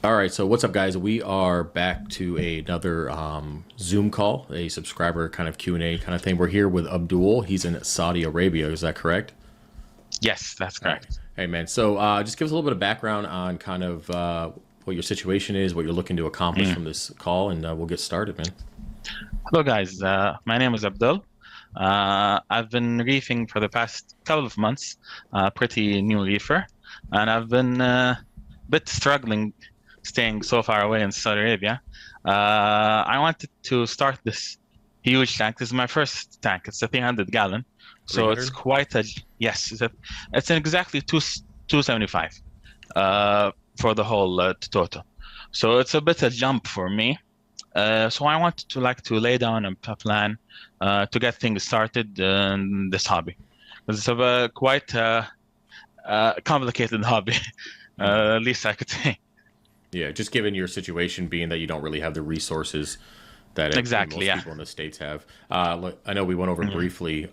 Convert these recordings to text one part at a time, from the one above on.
All right, so what's up, guys? We are back to another Zoom call, a subscriber kind of Q&A kind of thing. We're here with Abdul. He's in Saudi Arabia. Is that correct? Yes, that's All right. correct. Hey, man. So just give us a little bit of background on kind of what your situation is, what you're looking to accomplish Mm. from this call, and we'll get started, man. Hello, guys. My name is Abdul. I've been reefing for the past couple of months, pretty new reefer, and I've been a bit struggling staying so far away in Saudi Arabia. I wanted to start this huge tank. This is my first tank. It's a 300 gallon, so it's 300? quite a yes. It's exactly 275 for the whole total. So it's a bit a jump for me. So I wanted to lay down a plan to get things started in this hobby. It's a quite complicated hobby, Hmm. at least I could say. Yeah, just given your situation being that you don't really have the resources that Exactly, most yeah. people in the States have. Look, I know we went over it Mhm. briefly.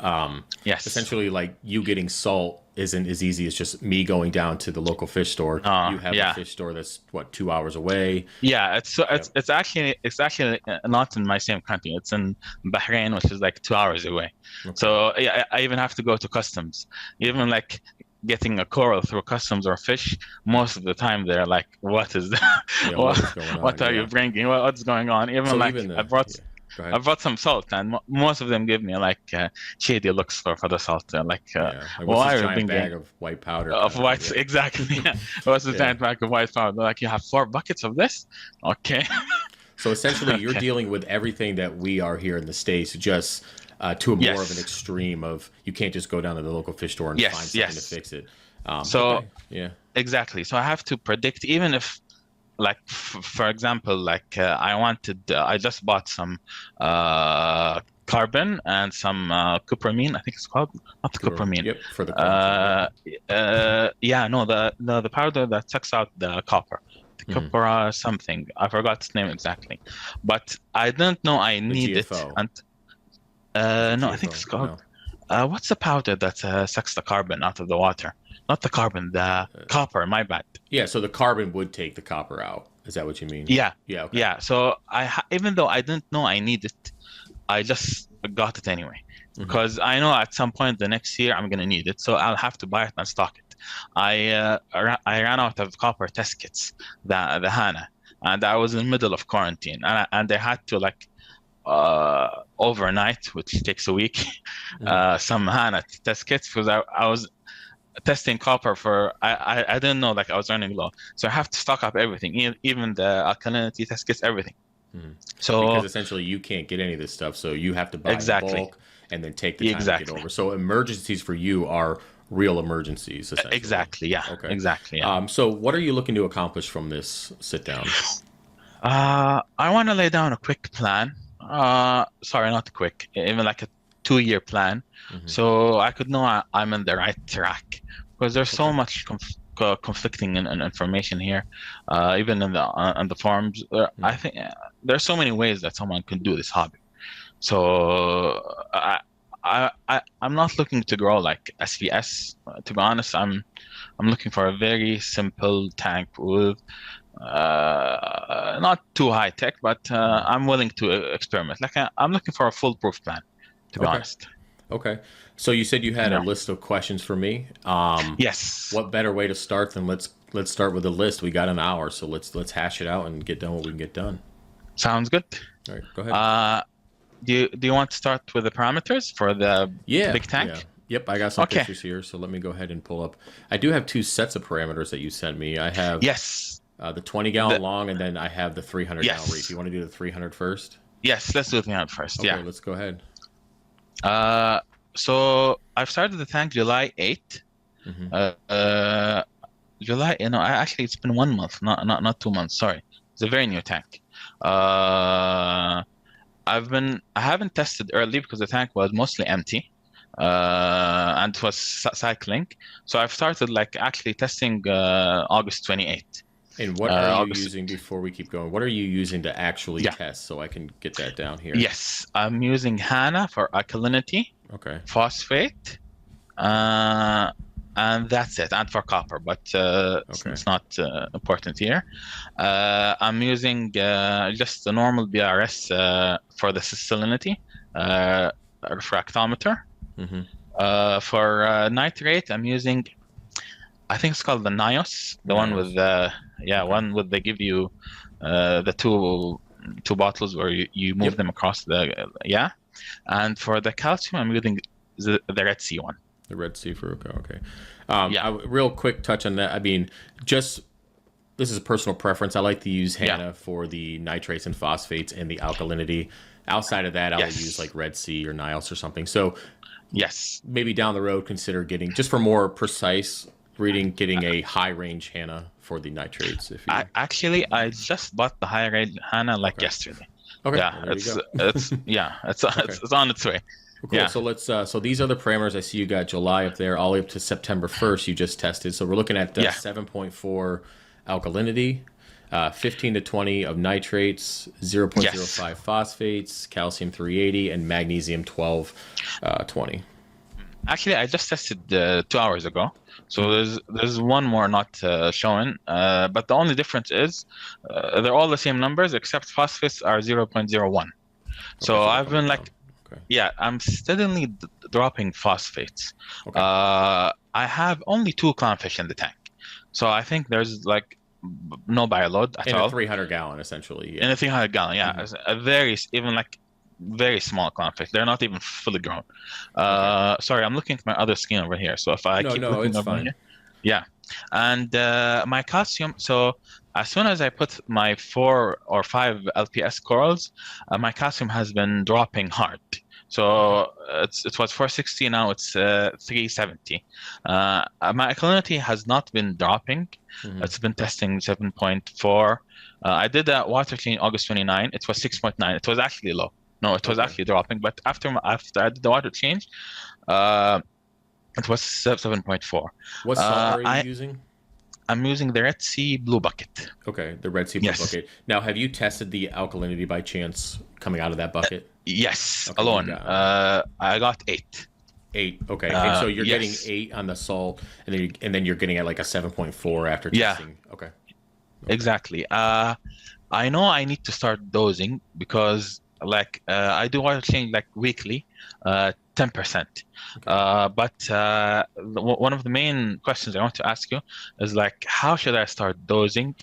Yes. Essentially, like you getting salt isn't as easy as just me going down to the local fish store. You have a Yeah. fish store that's what 2 hours away. Yeah, Yep. it's actually not in my same country. It's in Bahrain, which is like 2 hours away. Okay. So yeah, I even have to go to customs. Even like getting a coral through customs or fish, most of the time they're like, "What is that? Yeah. What What is going on? what are you Yeah. bringing? What's going on?" Even So like even I the brought yeah. Go I ahead. brought some salt, and mo most of them give me like shady looks for the salt. Yeah. Like what's why this are you giant bringing bag of white powder of kind of thing? white? Yeah. Exactly. What's the Yeah. giant bag of white powder? Like you have 4 buckets of this? Okay. So essentially, you're Okay. dealing with everything that we are here in the States, just to a more of an Yes. extreme of you can't just go down to the local fish store and find Yes. something to Yes. fix it. So Okay. Yeah. exactly. So I have to predict, even if, like, for example, like I just bought some carbon and some cupramine. I think it's called, not the Cooper. cupramine. Yep. For the quarantine. Yep. Yeah, no, the powder that sucks out the copper. The Hmm. copper something. I forgot its name exactly, but I didn't know I The need it. GFO. And Is it no, I think GFO? it's called. No. What's the powder that sucks the carbon out of the water? Not the carbon, the copper. My bad. Yeah. So the carbon would take the copper out. Is that what you mean? Yeah, Yeah. Okay. yeah. So even though I didn't know I need it, I just got it anyway Hmm. because I know at some point the next year I'm gonna need it, so I'll have to buy it and stock it. I ran out of copper test kits, the HANA, and I was in the middle of quarantine, and I had to like overnight, which takes a week, Hmm. some HANA test kits because I was testing copper for I didn't know like I was running low, so I have to stock up everything, even the alkalinity test kits, everything. Hmm. Because So essentially you can't get any of this stuff, so you have to buy in exactly, bulk and then take the time to get exactly, over. So emergencies for you are real emergencies, essentially. exactly, yeah, Okay. exactly, yeah. So what are you looking to accomplish from this sit down? I want to lay down a quick plan. Sorry, not quick, even like a 2 year plan, Hmm. so I could know I'm in the right track. Because there's so Okay. much conflicting in information here, even in the forums. I Hmm. think there's so many ways that someone can do this hobby. So I'm not looking to grow like SVS. To be honest, I'm looking for a very simple tank with not too high tech, but Hmm. I'm willing to experiment. Like I'm looking for a foolproof plan, to be Okay. honest. Okay. So you said you had a Yeah. list of questions for me. Yes. What better way to start than let's start with a list. We got an hour, so let's hash it out and get done what we can get done. Sounds good. All right, go ahead. Uh, do you want to start with the parameters for the Yeah, big yeah. tank? Yep, I got some Okay. pictures here, so let me go ahead and pull up. I do have two sets of parameters that you sent me. I have Yes. the 20 The gallon long, and then I have the 300 gallon reef. yes. You want to do the 300 first? Yes. Let's do the out first. Okay, Yeah. let's go ahead. Uh, so I've started the tank July 8th. Hmm. Uh, uh, July. Actually, it's been 1 month, not 2 months. Sorry, it's a very new tank. Uh, I haven't tested early because the tank was mostly empty, and it was cycling. So I've started like actually testing August 28th. And what are you August. using before we keep going? What are you using to actually Yeah. test so I can get that down here? Yes, I'm using HANA for alkalinity, Okay. phosphate, uh, and that's it, and for copper, but Okay. it's not important here. I'm using just the normal BRS for the salinity refractometer. Mm-hmm. For nitrate, I'm using, I think it's called the NIOS, the one with Nice. Okay. one with they give you the two bottles where you move Yep. them across the and for the calcium, I'm using the Red Sea one. The Red Sea Furuka. Okay. Yeah, Real quick touch on that. I mean, just this is a personal preference. I like to use yeah, Hana for the nitrates and phosphates and the alkalinity. Outside of that, I will use yes, like Red Sea or Niles or something. So yes. maybe down the road, consider getting just for more precise reading, getting a high range Hana for the nitrates. If you I just bought the high grade Hana like okay, yesterday. okay, Yeah, well, there you go. it's Okay. it's on its way. Well, cool. Yeah. So let's. So these are the parameters. I see you got July up there, all the way up to September 1st. You just tested. So we're looking at Yeah. 7.4 alkalinity, 15 to 20 of nitrates, Yes. 0.05 phosphates, calcium 380, and magnesium 12, 20. Actually, I just tested 2 hours ago. So there's one more not showing. But the only difference is they're all the same numbers except phosphates are 0.01. Okay, So so they're I've coming been down. like, Okay. yeah, I'm steadily dropping phosphates. Okay. I have only 2 clownfish in the tank. So I think there's like no bioload at In a all. 300-gallon, essentially. Yeah. Anything 100 gallon, yeah. Hmm. It's a even like very small clownfish. They're not even fully grown. Okay. Sorry, I'm looking at my other screen over here. So if I No, keep no, looking it's over fine. here, yeah. And my calcium, so as soon as I put my 4 or 5 LPS corals, my calcium has been dropping hard. Okay. So it was 460, now it's 370. My alkalinity has not been dropping. Hmm. It's been testing 7.4. I did a water clean August 29. It was 6.9. It was actually low. No, it was Okay. actually dropping. But after I did the water change, uh, it was 7.4. What salt Uh, are you I using? I'm using the Red Sea Blue Bucket. Okay, the Red Sea Blue Yes, bucket. Now, have you tested the alkalinity by chance coming out of that bucket? yes, Okay, what do you alone. got? Okay, I got 8. 8. Okay, and so you're getting Yes, 8 on the salt, and then you're getting at like a 7.4 after yeah, testing. Okay, okay, exactly. I know I need to start dosing because like I do water change like weekly, 10%. okay. But one of the main questions I want to ask you is like, how should I start dosing?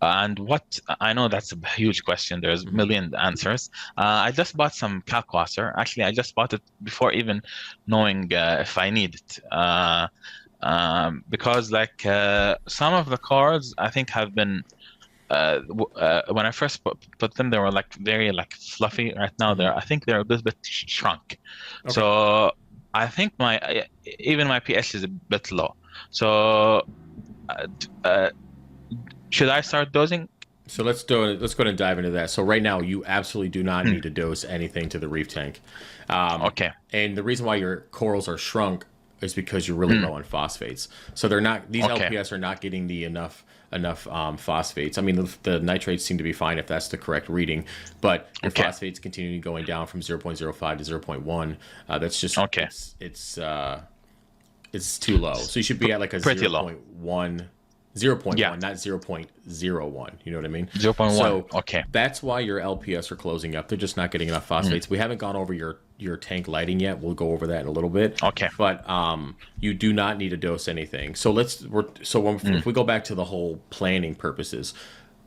And what I know that's a huge question. There's a Hmm. million answers. I just bought some calcwasser. Actually, I just bought it before even knowing if I need it. Because like some of the cards I think have been when I first put them, they were like very like fluffy. Right now, Hmm. I think they're a little bit shrunk. Okay, So I think my even my pH is a bit low. So uh, should I start dosing? so let's go ahead and dive into that. So right now, you absolutely do not Hmm, need to dose anything to the reef tank, okay. and the reason why your corals are shrunk is because you're really Hmm, low on phosphates. So they're not these okay. LPS are not getting the enough phosphates. I mean, the nitrates seem to be fine if that's the correct reading, but your Okay. phosphates continue going down from 0.05 to zero point 0.1. That's just Okay. it's too low. So you should be at like a Pretty zero low. point 0.1, zero point Yeah. 0.1, not 0.01. You know what I mean? 0.1. So Okay. that's why your LPS are closing up. They're just not getting enough Hmm, phosphates. We haven't gone over your tank lighting yet. We'll go over that in a little bit. okay. But you do not need to dose anything. So Hmm, if we go back to the whole planning purposes.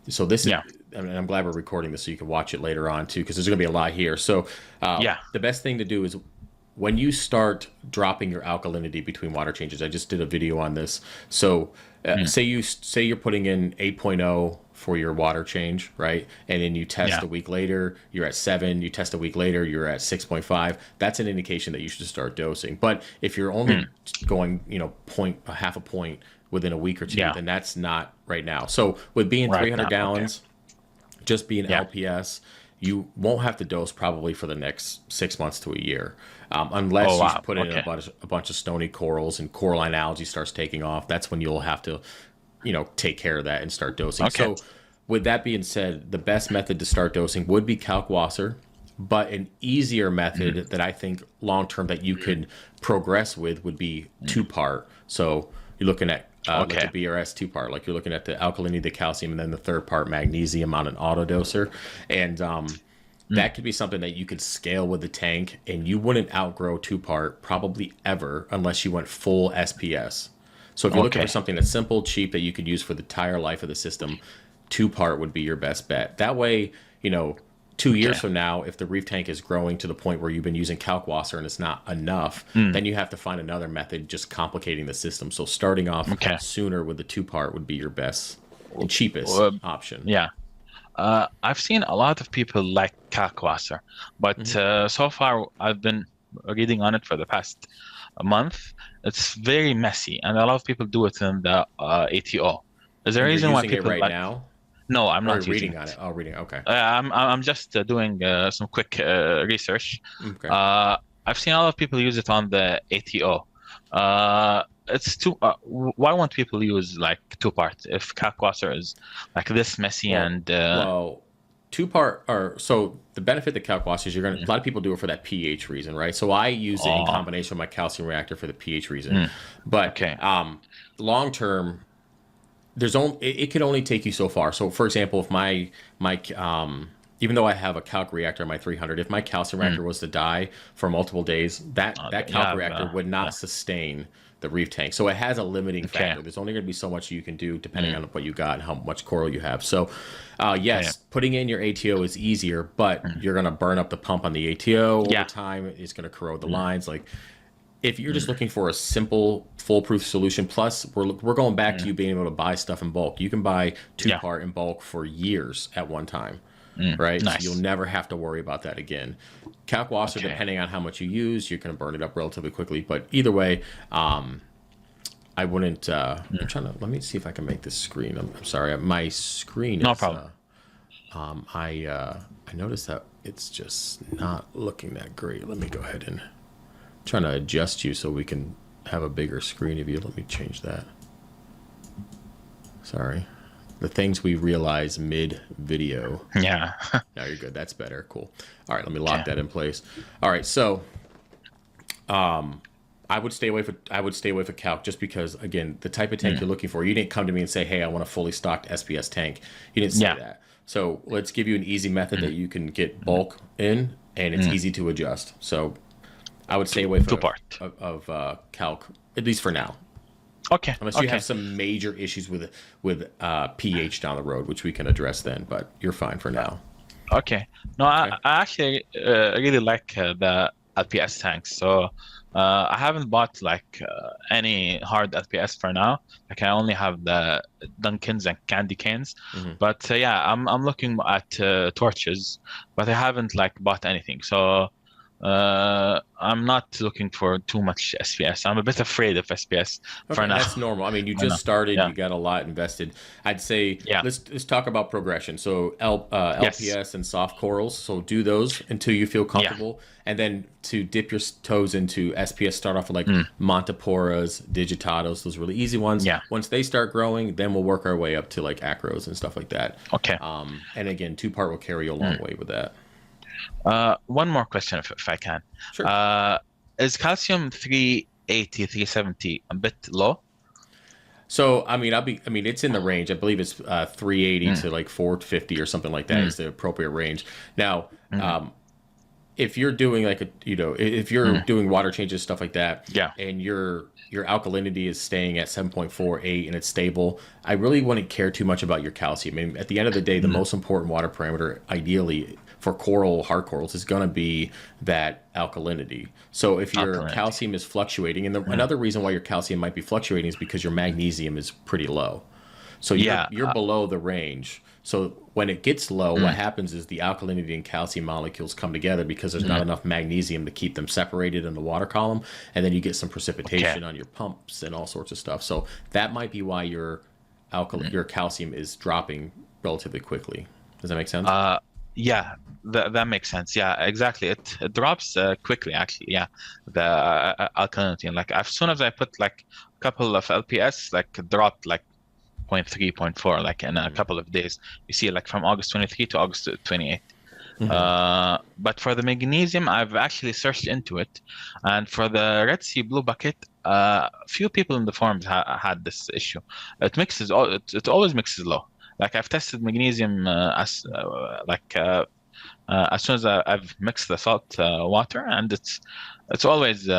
So this is, yeah. and I'm glad we're recording this so you can watch it later on too, because there's going to be a lot here. So Yeah. the best thing to do is when you start dropping your alkalinity between water changes. I just did a video on this. So Hmm, say you're putting in 8.0 for your water change, right? And then you test yeah. a week later, you're at 7. You test a week later, you're at 6.5. That's an indication that you should start dosing. But if you're Hmm, only going, half a point within a week or two, yeah. then that's not right now. So with being Right 300 now. Okay. gallons, just being Yeah. LPS, you won't have to dose probably for the next 6 months to a year, unless Oh you wow. put in Okay. a bunch of stony corals and coralline algae starts taking off. That's when you'll have to, take care of that and start dosing. Okay. So, with that being said, the best method to start dosing would be Kalkwasser, but an easier Hmm, method that I think long term that you could progress with would be hmm, 2-part. So you're looking at like Okay. the BRS two part, like you're looking at the alkalinity, the calcium, and then the third part magnesium on an autodoser, and that could be something that you could scale with the tank, and you wouldn't outgrow two part probably ever unless you went full SPS. So if you're looking for Okay. something that's simple, cheap, that you could use for the entire life of the system, two part would be your best bet. That way, 2 years Okay. from now, if the reef tank is growing to the point where you've been using kalkwasser and it's not enough, then you have to find another method, just complicating the system. So starting off Okay. sooner with the two part would be your best and cheapest Uh, option. yeah. I've seen a lot of people like Kalkwasser, but so far I've been reading on it for the past month. It's very messy, and a lot of people do it in the ATO. Is there a And you're reason why using it people right like? now, No, I'm or not using reading on it. it? Oh, reading. Okay. I'm just doing some quick research. Okay. I've seen a lot of people use it on the ATO. It's too. Why won't people use like two part if Kalkwasser is like this messy Well, and well, two part or so the benefit of calcwash is a lot of people do it for that pH reason, right? So I use it in oh, combination with my calcium reactor for the pH reason. But okay. long term, there's only it can only take you so far. So for example, if my even though I have a calc reactor in my 300, if my calcium reactor was to die for multiple days, that You calc have reactor would not sustain the reef tank. So it has a limiting okay. factor. There's only going to be so much you can do depending on what you got and how much coral you have. So yes, Yeah. putting in your ATO is easier, but you're going to burn up the pump on the ATO over Yeah. time. It's going to corrode the lines. Like if you're just looking for a simple, foolproof solution, plus we're going back to you being able to buy stuff in bulk. You can buy two Yeah. part in bulk for years at one time, right? Nice. So you'll never have to worry about that again. Kalkwasser, Okay. depending on how much you use, you're going to burn it up relatively quickly. But either way, I wouldn't. I'm trying to. Let me see if I can make this screen. I'm sorry. My screen No is. problem. I noticed that it's just not looking that great. Let me go ahead and trying to adjust you so we can have a bigger screen of you. Let me change that. Sorry. The things we realize mid video. Yeah. Now you're good. That's better. Cool. All right, let me lock that in place. All right, so I would stay away for calc just because again, the type of tank you're looking for. You didn't come to me and say, "Hey, I want a fully stocked SPS tank." You didn't say Yeah. that. So let's give you an easy method that you can get bulk in, and it's easy to adjust. So I would stay away from Two-part. of calc at least for now, Okay. unless you Okay. have some major issues with pH down the road, which we can address then. But you're fine for now. Okay. No, I actually really like the LPS tanks. So I haven't bought like any hard LPS for now. Like I only have the Dunkins and candy canes. But yeah, I'm looking at torches, but I haven't like bought anything. So I'm not looking for too much SPS. I'm a bit afraid of SPS for Okay, now. that's normal. I mean, you I know. just started, Yeah. you got a lot invested. I'd say Yeah. let's talk about progression. So Yes. LPS and soft corals. So do those until you feel comfortable, and then to dip your toes into SPS, start off with like Monteporas, Digitados, those really easy ones. Yeah. Once they start growing, then we'll work our way up to like acros and stuff like that. Okay. And again, two part will carry you a long way with that. One more question, if I can. Sure. Is calcium 380, 370 a bit low? So I mean, it's in the range. I believe it's 380 to like 450 or something like that is the appropriate range. Now, if you're doing like if you're doing water changes, stuff like that, Yeah. and your alkalinity is staying at 7.48 and it's stable, I really wouldn't care too much about your calcium. I mean, at the end of the day, the most important water parameter, ideally for hard corals, is going to be that alkalinity. So if your Alkalinity. calcium is fluctuating, and another reason why your calcium might be fluctuating is because your magnesium is pretty low. So you're below the range. So when it gets low, what happens is the alkalinity and calcium molecules come together because there's not enough magnesium to keep them separated in the water column, and then you get some precipitation on your pumps and all sorts of stuff. So that might be why your calcium is dropping relatively quickly. Does that make sense? Yeah, that makes sense. Yeah, exactly. It drops quickly, actually. Yeah, the alkalinity. And like as soon as I put like a couple of LPS, like it dropped like 0.3, 0.4, like in a couple of days. You see, like from August 23 to August 28. But for the magnesium, I've actually searched into it, and for the Red Sea Blue Bucket, few people in the forums had this issue. It always mixes low. Like I've tested magnesium as soon as I've mixed the salt water, and it's always in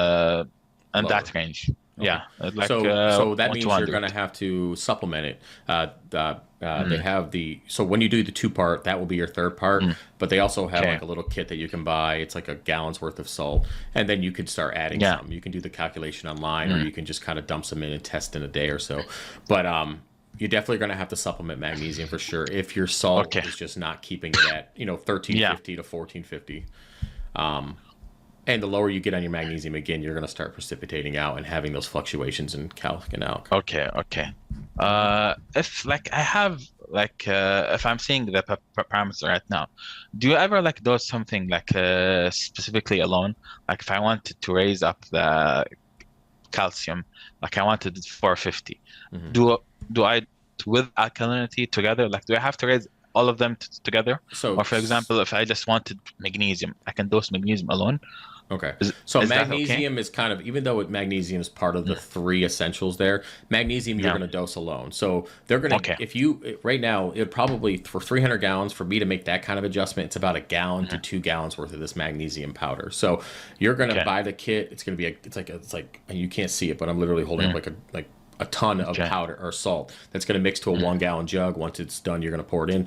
Lower. that range. Okay. Yeah, like so that means you're 100. going to have to supplement it. They have so when you do the 2-part, that will be your 3rd part. But they also have Okay. like a little kit that you can buy. It's like a gallon's worth of salt, and then you can start adding Yeah. some. You can do the calculation online, or you can just kind of dump some in and test in a day or so. But you're definitely going to have to supplement magnesium for sure if your salt Okay. is just not keeping it at 1350 to 1450. And the lower you get on your magnesium, again, you're going to start precipitating out and having those fluctuations in calc and alk. Okay. If like I have like if I'm seeing the parameters right now, do you ever like do something like specifically alone? Like if I wanted to raise up the calcium, like I wanted it 450, do I with alkalinity together? Like do I have to raise all of them together? So, Or for example, if I just wanted magnesium, I can dose magnesium alone. okay. Is So is that okay? magnesium is kind of, even though magnesium is part of the 3 essentials there, magnesium you're Yeah. going to dose alone. So they're going to, Okay. if you, right now, it probably, for 300 gallons, for me to make that kind of adjustment, it's about 1 gallon to 2 gallons worth of this magnesium powder. So you're going to Okay. buy the kit. It's going to be, it's like, and you can't see it, but I'm literally holding up like a ton of Okay. powder or salt that's going to mix to a 1 gallon jug. Once it's done, you're going to pour it in.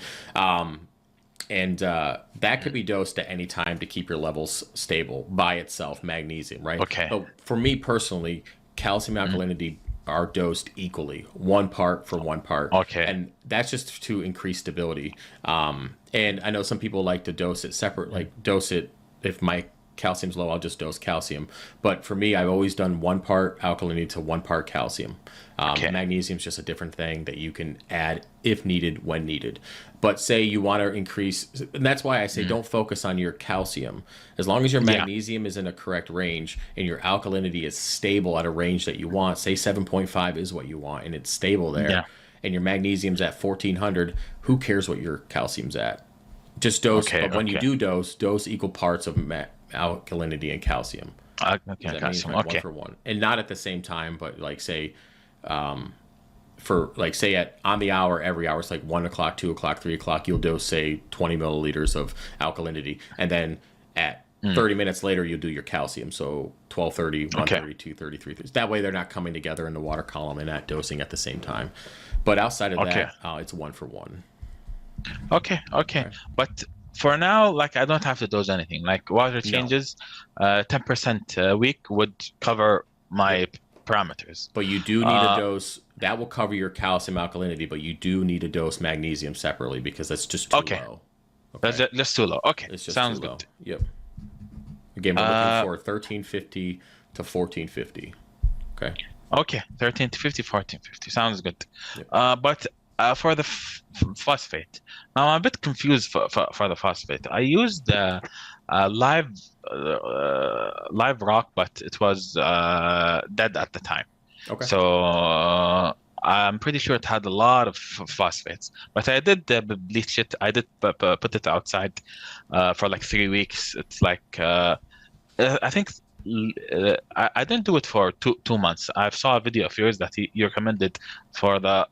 And that could be dosed at any time to keep your levels stable by itself, magnesium, right? Okay. But for me personally, calcium alkalinity are dosed equally, 1 part for 1 part. Okay. And that's just to increase stability. And I know some people like to dose it separate, like dose it if my calcium's low, I'll just dose calcium. But for me, I've always done 1 part alkalinity to 1 part calcium. Okay. Magnesium is just a different thing that you can add if needed, when needed. But say you want to increase, and that's why I say don't focus on your calcium. As long as your magnesium is in a correct range and your alkalinity is stable at a range that you want, say 7.5 is what you want, and it's stable there, Yeah. and your magnesium's at 1400, who cares what your calcium's at? Just dose, Okay, but when you okay. do dose equal parts of alkalinity and calcium. Okay, That means calcium. like Okay. 1 for 1, and not at the same time, but like say, for like say at on the hour, every hour, it's like 1 o'clock, 2 o'clock, 3 o'clock, you'll dose say 20 milliliters of alkalinity, and then at 30 minutes later you'll do your calcium. So 12:30, 1:30, 2:30, 3:30. That way they're not coming together in the water column and not dosing at the same time. But outside of Okay. that, it's 1 for 1. Okay. But for now, like I don't have to dose anything. Like water changes, 10% a week would cover my parameters. But you do need a dose that will cover your calcium alkalinity, but you do need to dose magnesium separately because that's just too Okay. low. That's just too low. Okay, It's just sounds too low. good. Yep. Again, we're looking for 1350 to 1450. Okay. Okay, 13 to 50, 1450. Sounds good. Yep. But for the phosphate, now I'm a bit confused for the phosphate. I used live rock, but it was dead at the time. Okay. So I'm pretty sure it had a lot of phosphates. But I did bleach it. I did put it outside for like 3 weeks. It's like I think I didn't do it for 2 months. I saw a video of yours that you recommended for the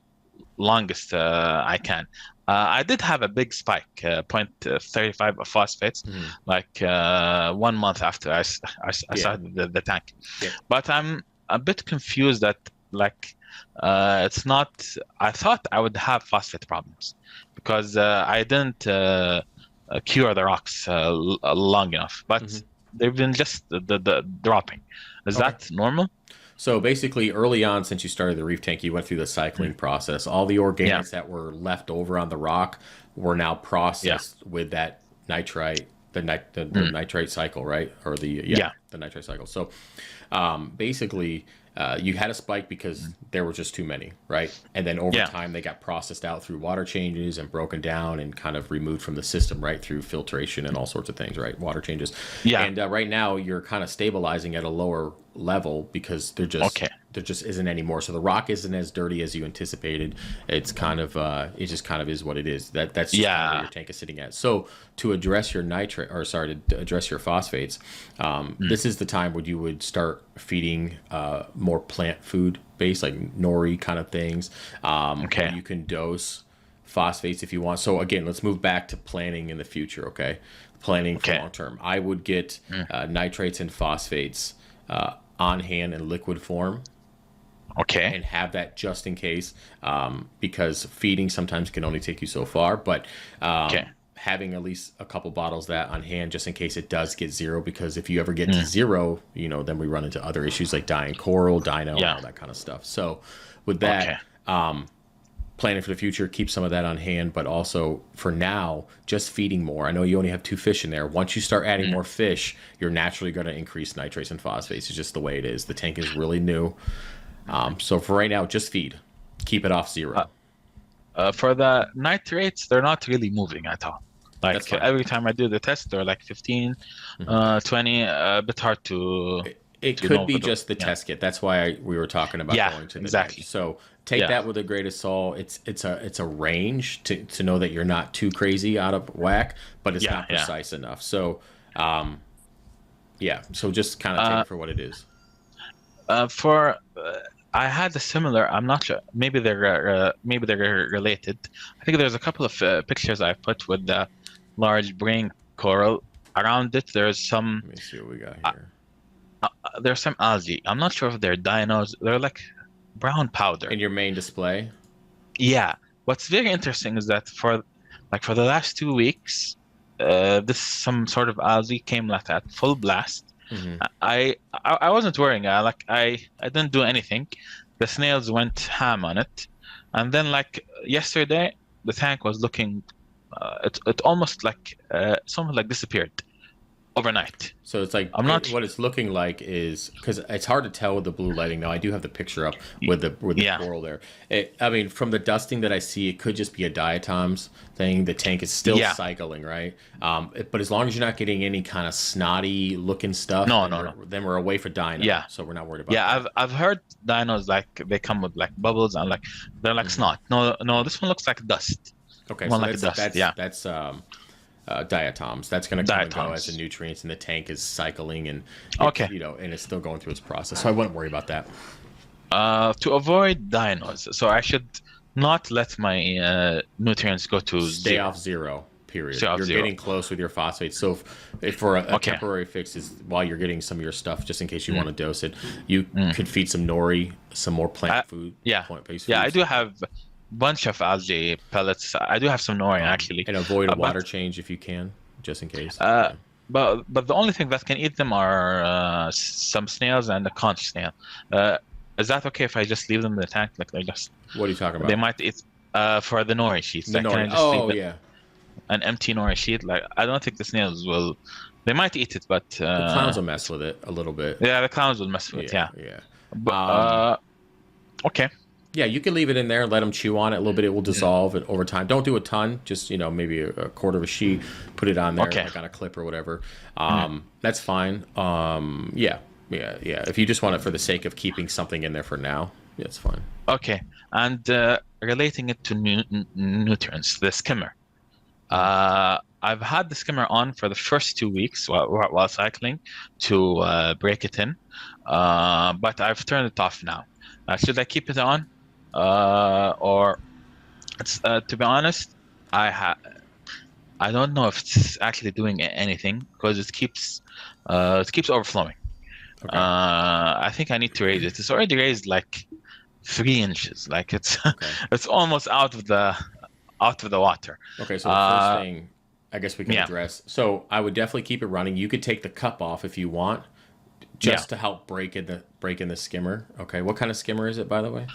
longest I can. I did have a big spike, 0.35 of phosphates, like 1 month after I started the tank. Yeah. But I'm a bit confused that like it's not. I thought I would have phosphate problems because I didn't cure the rocks long enough, but they've been just the dropping. Is that normal? So basically, early on, since you started the reef tank, you went through the cycling process. All the organics that were left over on the rock were now processed with that nitrite, the nitrite cycle, right? Or the nitrite cycle. So basically, you had a spike because there were just too many, right? And then over time, they got processed out through water changes and broken down and kind of removed from the system, right? Through filtration and all sorts of things, right? Water changes. Yeah. And right now, you're kind of stabilizing at a lower level because they're just there just isn't anymore. So the rock isn't as dirty as you anticipated. It's kind of it just kind of is what it is. That's just kind of where your tank is sitting at. So to address your nitrate, or sorry, to address your phosphates, this is the time where you would start feeding more plant food based, like nori kind of things. You can dose phosphates if you want. So again, let's move back to planning in the future. Okay, planning for long term. I would get nitrates and phosphates on hand in liquid form. Okay. And have that just in case, because feeding sometimes can only take you so far. But having at least a couple bottles of that on hand just in case it does get zero, because if you ever get to zero, then we run into other issues like dying coral, dino, and all that kind of stuff. So with that, planning for the future, keep some of that on hand, but also for now, just feeding more. I know you only have 2 fish in there. Once you start adding more fish, you're naturally going to increase nitrates and phosphates. It's just the way it is. The tank is really new. So for right now, just feed. Keep it off 0. For the nitrates, they're not really moving at all. Like every time I do the test, they're like 15, 20, a bit hard to... It could be just the test kit. That's why we were talking about going to the exactly. So take that with a grain of salt. It's a range to know that you're not too crazy out of whack, but it's not precise enough. So so just kind of take it for what it is. I had a similar. I'm not sure. Maybe they're related. I think there's a couple of pictures I put with the large brain coral. Around it, there's some. Let me see what we got here. There's some algae. I'm not sure if they're dinos. They're like brown powder. In your main display? Yeah. What's very interesting is that for the last 2 weeks, some sort of algae came like at full blast. I wasn't worrying. I didn't do anything. The snails went ham on it, and then like yesterday, the tank was looking. It almost like something like disappeared overnight. So it's like what it's looking like is, because it's hard to tell with the blue lighting. Now I do have the picture up with the coral there. I mean, from the dusting that I see, it could just be a diatoms thing. The tank is still cycling, right? But as long as you're not getting any kind of snotty looking stuff, then we're away for dino. Yeah. So we're not worried about that. I've heard dinos like they come with like bubbles and like they're like snot. No, this one looks like dust. Okay, so that's diatoms. That's going to come and go as the nutrients, and the tank is cycling, and and it's still going through its process. So I wouldn't worry about that. To avoid dinos, so I should not let my nutrients go to stay off 0. Period. You're getting close with your phosphates. So if for a temporary fix is while you're getting some of your stuff, just in case you want to dose it, you could feed some nori, some more plant food. Plant-based foods. I do have bunch of algae pellets. I do have some nori actually, and avoid a water change if you can, just in case. But the only thing that can eat them are some snails and a conch snail. Is that okay if I just leave them in the tank? Like they just. What are you talking about? They might eat for the nori sheets. Can I just leave an empty nori sheet? Like I don't think the snails will. They might eat it, but the clowns will mess with it a little bit. Yeah, the clowns will mess with it. Yeah. But, okay. Yeah, you can leave it in there and let them chew on it a little bit. It will dissolve it over time. Don't do a ton. Just, maybe a quarter of a sheet. Put it on there, like on a clip or whatever. That's fine. Yeah. If you just want it for the sake of keeping something in there for now, it's fine. Okay. And relating it to nutrients, the skimmer. I've had the skimmer on for the first 2 weeks while cycling to break it in. But I've turned it off now. Should I keep it on? Or it's to be honest, I don't know if it's actually doing anything because it keeps overflowing. Okay. I think I need to raise it. It's already raised like 3 inches. Like it's it's almost out of the water. Okay, so the first thing I guess we can address. So I would definitely keep it running. You could take the cup off if you want, just to help break in the skimmer. Okay, what kind of skimmer is it, by the way?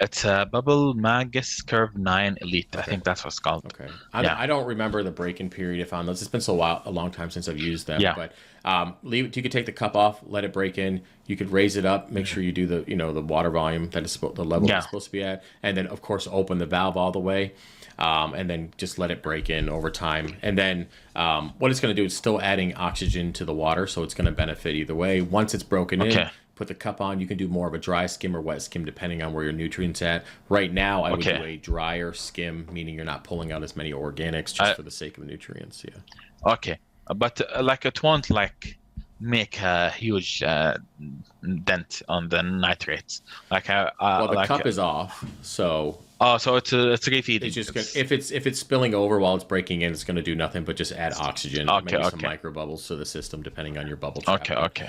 It's a Bubble Magus Curve 9 Elite. I think that's what's called. Okay. I don't remember the break-in period on those. It's been a long time since I've used them. Yeah. But leave it. You could take the cup off, let it break in. You could raise it up. Make sure you do the water volume that is the level it's supposed to be at, and then of course open the valve all the way. And then just let it break in over time. And then what it's going to do is still adding oxygen to the water, so it's going to benefit either way. Once it's broken in, put the cup on. You can do more of a dry skim or wet skim depending on where your nutrients at. Right now, I would do a drier skim, meaning you're not pulling out as many organics just for the sake of nutrients. Yeah. Okay, but like it won't like make a huge dent on the nitrates. Like well, the like, cup is off, so. Oh, so it's refeeding. It's just gonna, if it's spilling over while it's breaking in, it's going to do nothing but just add oxygen, maybe some micro bubbles to the system, depending on your bubble trap. Okay.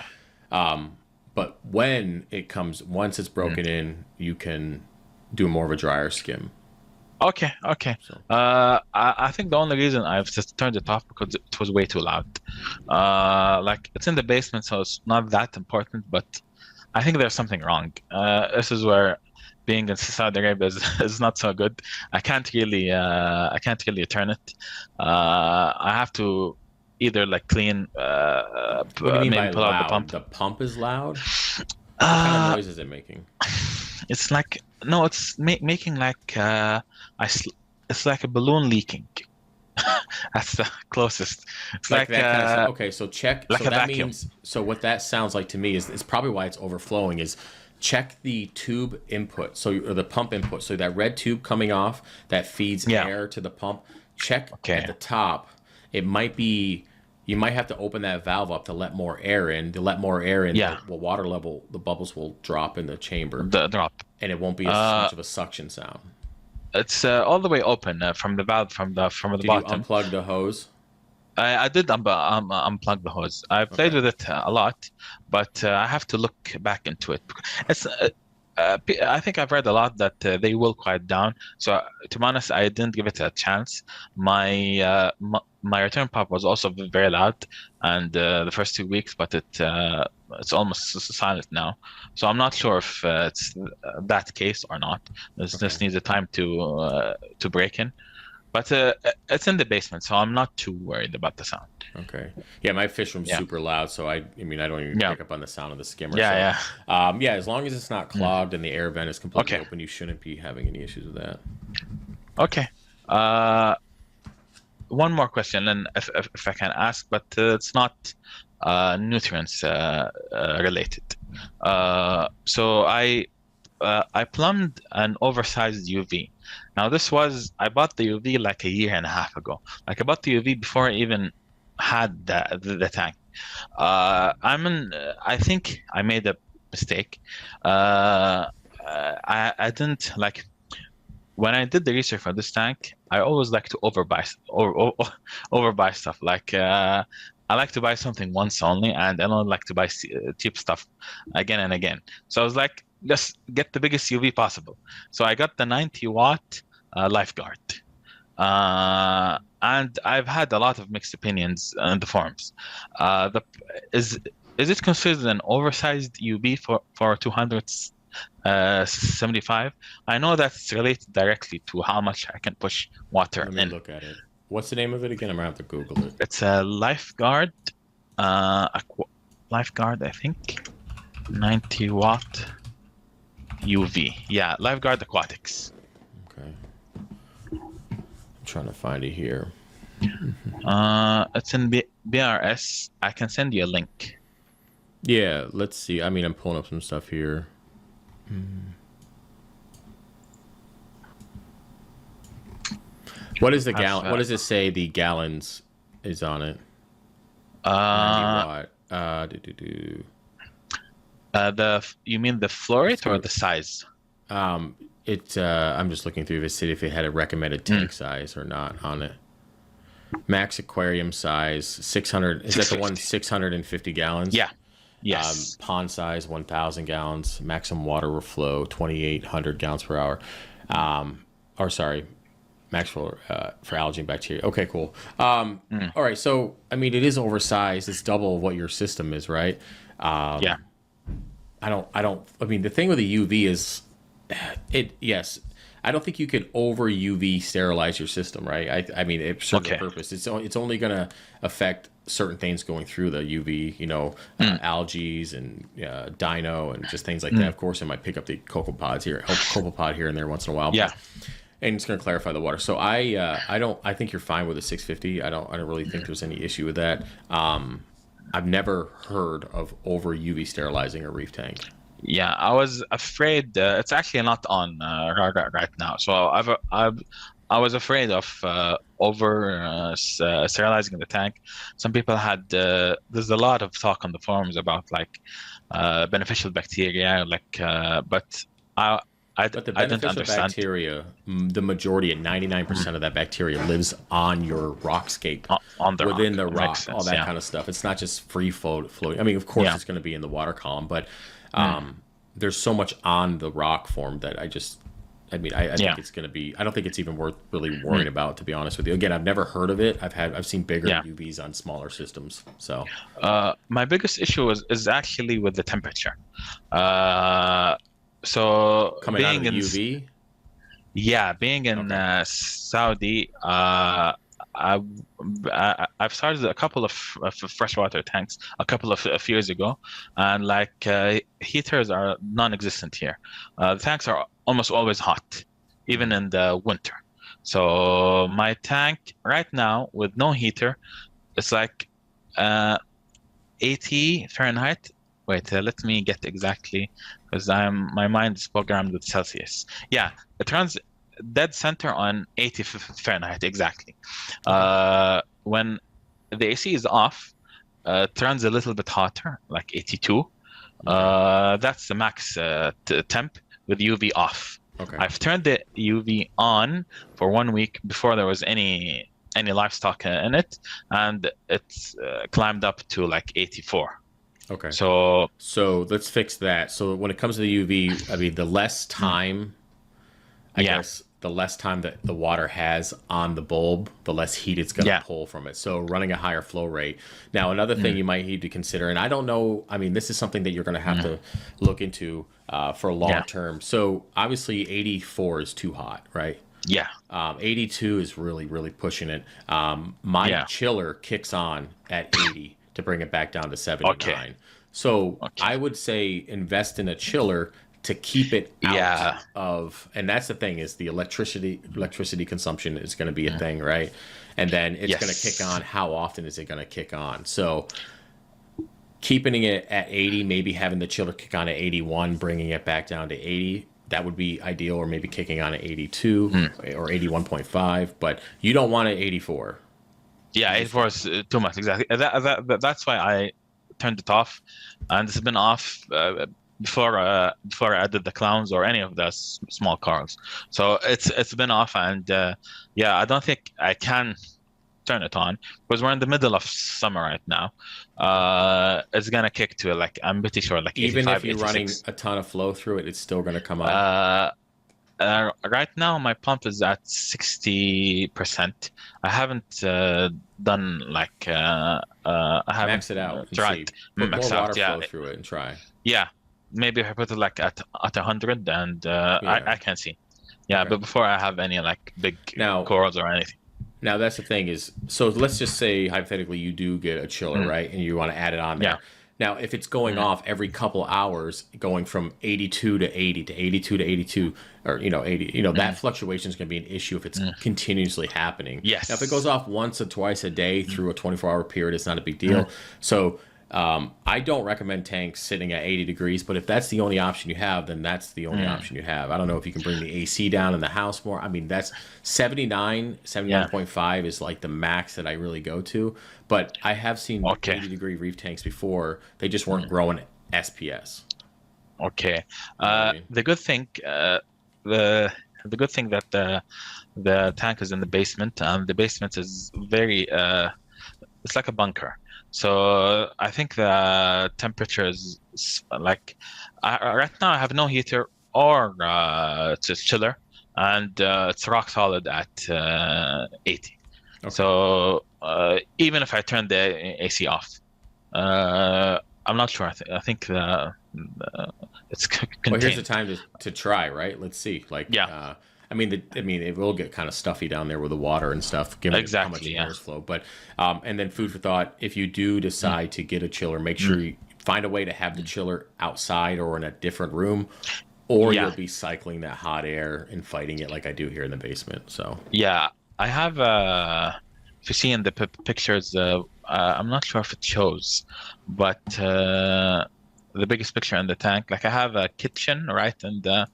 But when it comes, once it's broken in, you can do more of a drier skim. Okay. So. I think the only reason I've just turned it off because it was way too loud. Like it's in the basement, so it's not that important. But I think there's something wrong. This is where being in Saudi Arabia is not so good. I can't really turn it. I have to either like clean. What do you mean by pull loud? out the pump. The pump is loud. What kind of noise is it making? It's like it's making like it's like a balloon leaking. That's the closest. It's like that kind of stuff. Okay, so check. Like so a that vacuum. means. So what that sounds like to me is probably why it's overflowing. Is check the tube input, or the pump input. So that red tube coming off that feeds air to the pump. Check at the top. It might be. You might have to open that valve up to let more air in. To let more air in, the water level, the bubbles will drop in the chamber. And it won't be as much of a suction sound. It's all the way open from the valve from the bottom. Did you unplug the hose? I did unplug the hose. I played with it a lot, but I have to look back into it. It's I think I've read a lot that they will quiet down. So to be honest, I didn't give it a chance. My return pump was also very loud, and the first 2 weeks, but it's almost silent now. So I'm not sure if it's that case or not. This needs a time to break in. But it's in the basement, so I'm not too worried about the sound. Okay. Yeah, my fish room's super loud, so I mean, I don't even pick up on the sound of the skimmer. Yeah. As long as it's not clogged and the air vent is completely open, you shouldn't be having any issues with that. Okay. One more question, and if I can ask, but it's not nutrients related. So I plumbed an oversized UV. Now I bought the UV like a year and a half ago. Like I bought the UV before I even had the tank. I think I made a mistake. I didn't like when I did the research for this tank. I always like to overbuy stuff. Like I like to buy something once only, and I don't like to buy cheap stuff again and again. So I was like, just get the biggest UV possible. So I got the 90-watt Lifeguard. And I've had a lot of mixed opinions in the forums. Is it considered an oversized UV for 275? I know that's related directly to how much I can push water in. Let me look at it. What's the name of it again? I'm gonna have to Google it. It's a Lifeguard, Lifeguard, I think, 90-watt UV. Yeah, Lifeguard Aquatics. Okay. I'm trying to find it here. It's in BRS. I can send you a link. Yeah, let's see. I mean, I'm pulling up some stuff here. What is the gallon? What does it say the gallons is on it? 90 watt. You mean the flow rate or the size? I'm just looking through if it had a recommended tank size or not on it. Max aquarium size 600. Is that the one 650 gallons? Yeah. Yes. Pond size 1,000 gallons. Maximum water flow 2,800 gallons per hour. Max for algae and bacteria. Okay, cool. All right. So I mean, it is oversized. It's double what your system is, right? Yeah. I mean, the thing with the UV is, yes, I don't think you could over UV sterilize your system, right? I mean, it serves a purpose. It's only going to affect certain things going through the UV, algae and dino and just things like that. Of course, it might pick up the copepod here and there once in a while. Yeah. And it's going to clarify the water. So I think you're fine with a 650. I don't really think there's any issue with that. I've never heard of over UV sterilizing a reef tank. Yeah, I was afraid. It's actually not on right now. So I was afraid of over sterilizing the tank. Some people had. There's a lot of talk on the forums about like beneficial bacteria, like, but I But the I didn't beneficial understand. bacteria, the majority, at 99% of that bacteria lives on your rockscape, On the within rock. the Makes rock, all sense. that Yeah. kind of stuff. It's not just free floating. I mean, of course, Yeah. it's going to be in the water column, but Mm. there's so much on the rock form that I mean, I Yeah. think it's going to be, I don't think it's even worth really Mm. worrying about, to be honest with you. Again, I've never heard of it. I've seen bigger Yeah. UVs on smaller systems. So My biggest issue is actually with the temperature. Uh, so coming out of being the in UV, Yeah, being in okay. Saudi, I've started a couple of freshwater tanks a few years ago, and like heaters are non-existent here. The tanks are almost always hot, even Mhm. in the winter. So my tank right now with no heater, it's like uh, 80 Fahrenheit. Wait, let me get exactly because my mind is programmed with Celsius. Yeah, it runs dead center on 80 Fahrenheit exactly. Okay. When the AC is off, it runs a little bit hotter, like 82. Okay. That's the max temp with UV off. Okay. I've turned the UV on for 1 week before there was any livestock in it, and it's climbed up to like 84. Okay. So So let's fix that. So when it comes to the UV, I mean, the less mm, time, I yeah, guess, the less time that the water has on the bulb, the less heat it's going to yeah, pull from it. So running a higher flow rate. Now, another thing mm, you might need to consider, and I don't know, I mean, this is something that you're going to have mm, to look into for long yeah, term. So obviously, 84 is too hot, right? yeah, 82 is really, really pushing it. My yeah. chiller kicks on at 80 to bring it back down to Okay, 79. So okay, I would say invest in a chiller to keep it out yeah, of, and that's the thing, is the electricity consumption is going to be a mm, thing, right? And then it's going to kick yes, on. How often is it going to kick on? So keeping it at 80, maybe having the chiller kick on at 81, bringing it back down to 80. That would be ideal, or maybe kicking on at 82 mm, or 81.5, but you don't want it at 84. yeah. You It just, was too much exactly. That's why I turned it off, and it's been off before I did the clowns or any of the small cars. So it's been off, and yeah, I don't think I can turn it on because we're in the middle of summer right now. okay. It's gonna kick to like I'm pretty sure like Even if 85, you're running 86. a ton of flow through it, it's still going to come on. Uh, right now my pump is at 60%. I haven't done like I haven't Max it out and tried see. to Put more max out. water Yeah, flow through it and try. yeah. Maybe if I put it like at 100 and Yeah. I can see. Yeah, Okay. but before I have any like big Now, corals or anything. Now that's the thing is, so let's just say hypothetically you do get a chiller, Mm, right? And you want to add it on yeah. there. Now, if it's going Mm, off every couple hours, going from 82 to 80 to 82 to 82, or 80, mm, that fluctuation is going to be an issue if it's mm. continuously happening. Now, if it goes Yes. off once or twice a day Mm, through a 24-hour period, it's not a big mm, deal. So I don't recommend tanks sitting at 80 degrees, but if that's the only option you have, then that's the only mm. option you have. I don't know if you can bring the AC down in the house more. I mean, that's 79, Yeah. 79.5 is like the max that I really go to. But I have seen Okay. 80-degree reef tanks before. They just weren't Mm, growing SPS. okay. You know what I mean? The good thing, the the good thing that the tank is in the basement, and the basement is very it's like a bunker. So I think the temperature is like right now I have no heater or it's a chiller, and it's rock solid at 80. Okay. So even if I turn the AC off, I'm not sure. I think it's Well, here's the contained. time to try, right? Let's see. Like, Yeah, I mean, it will get kind of stuffy down there with the water and stuff, given how much exactly. Yeah. air is flow. But, and then food for thought. If you do Mm, decide to get a chiller, make mm, sure you find a way to have the mm. chiller outside or in a different room, or you'll Yeah, be cycling that hot air and fighting it like I do here in the basement. So, yeah. I have if you see in the pictures, I'm not sure if it shows, but the biggest picture in the tank, like I have a kitchen right on the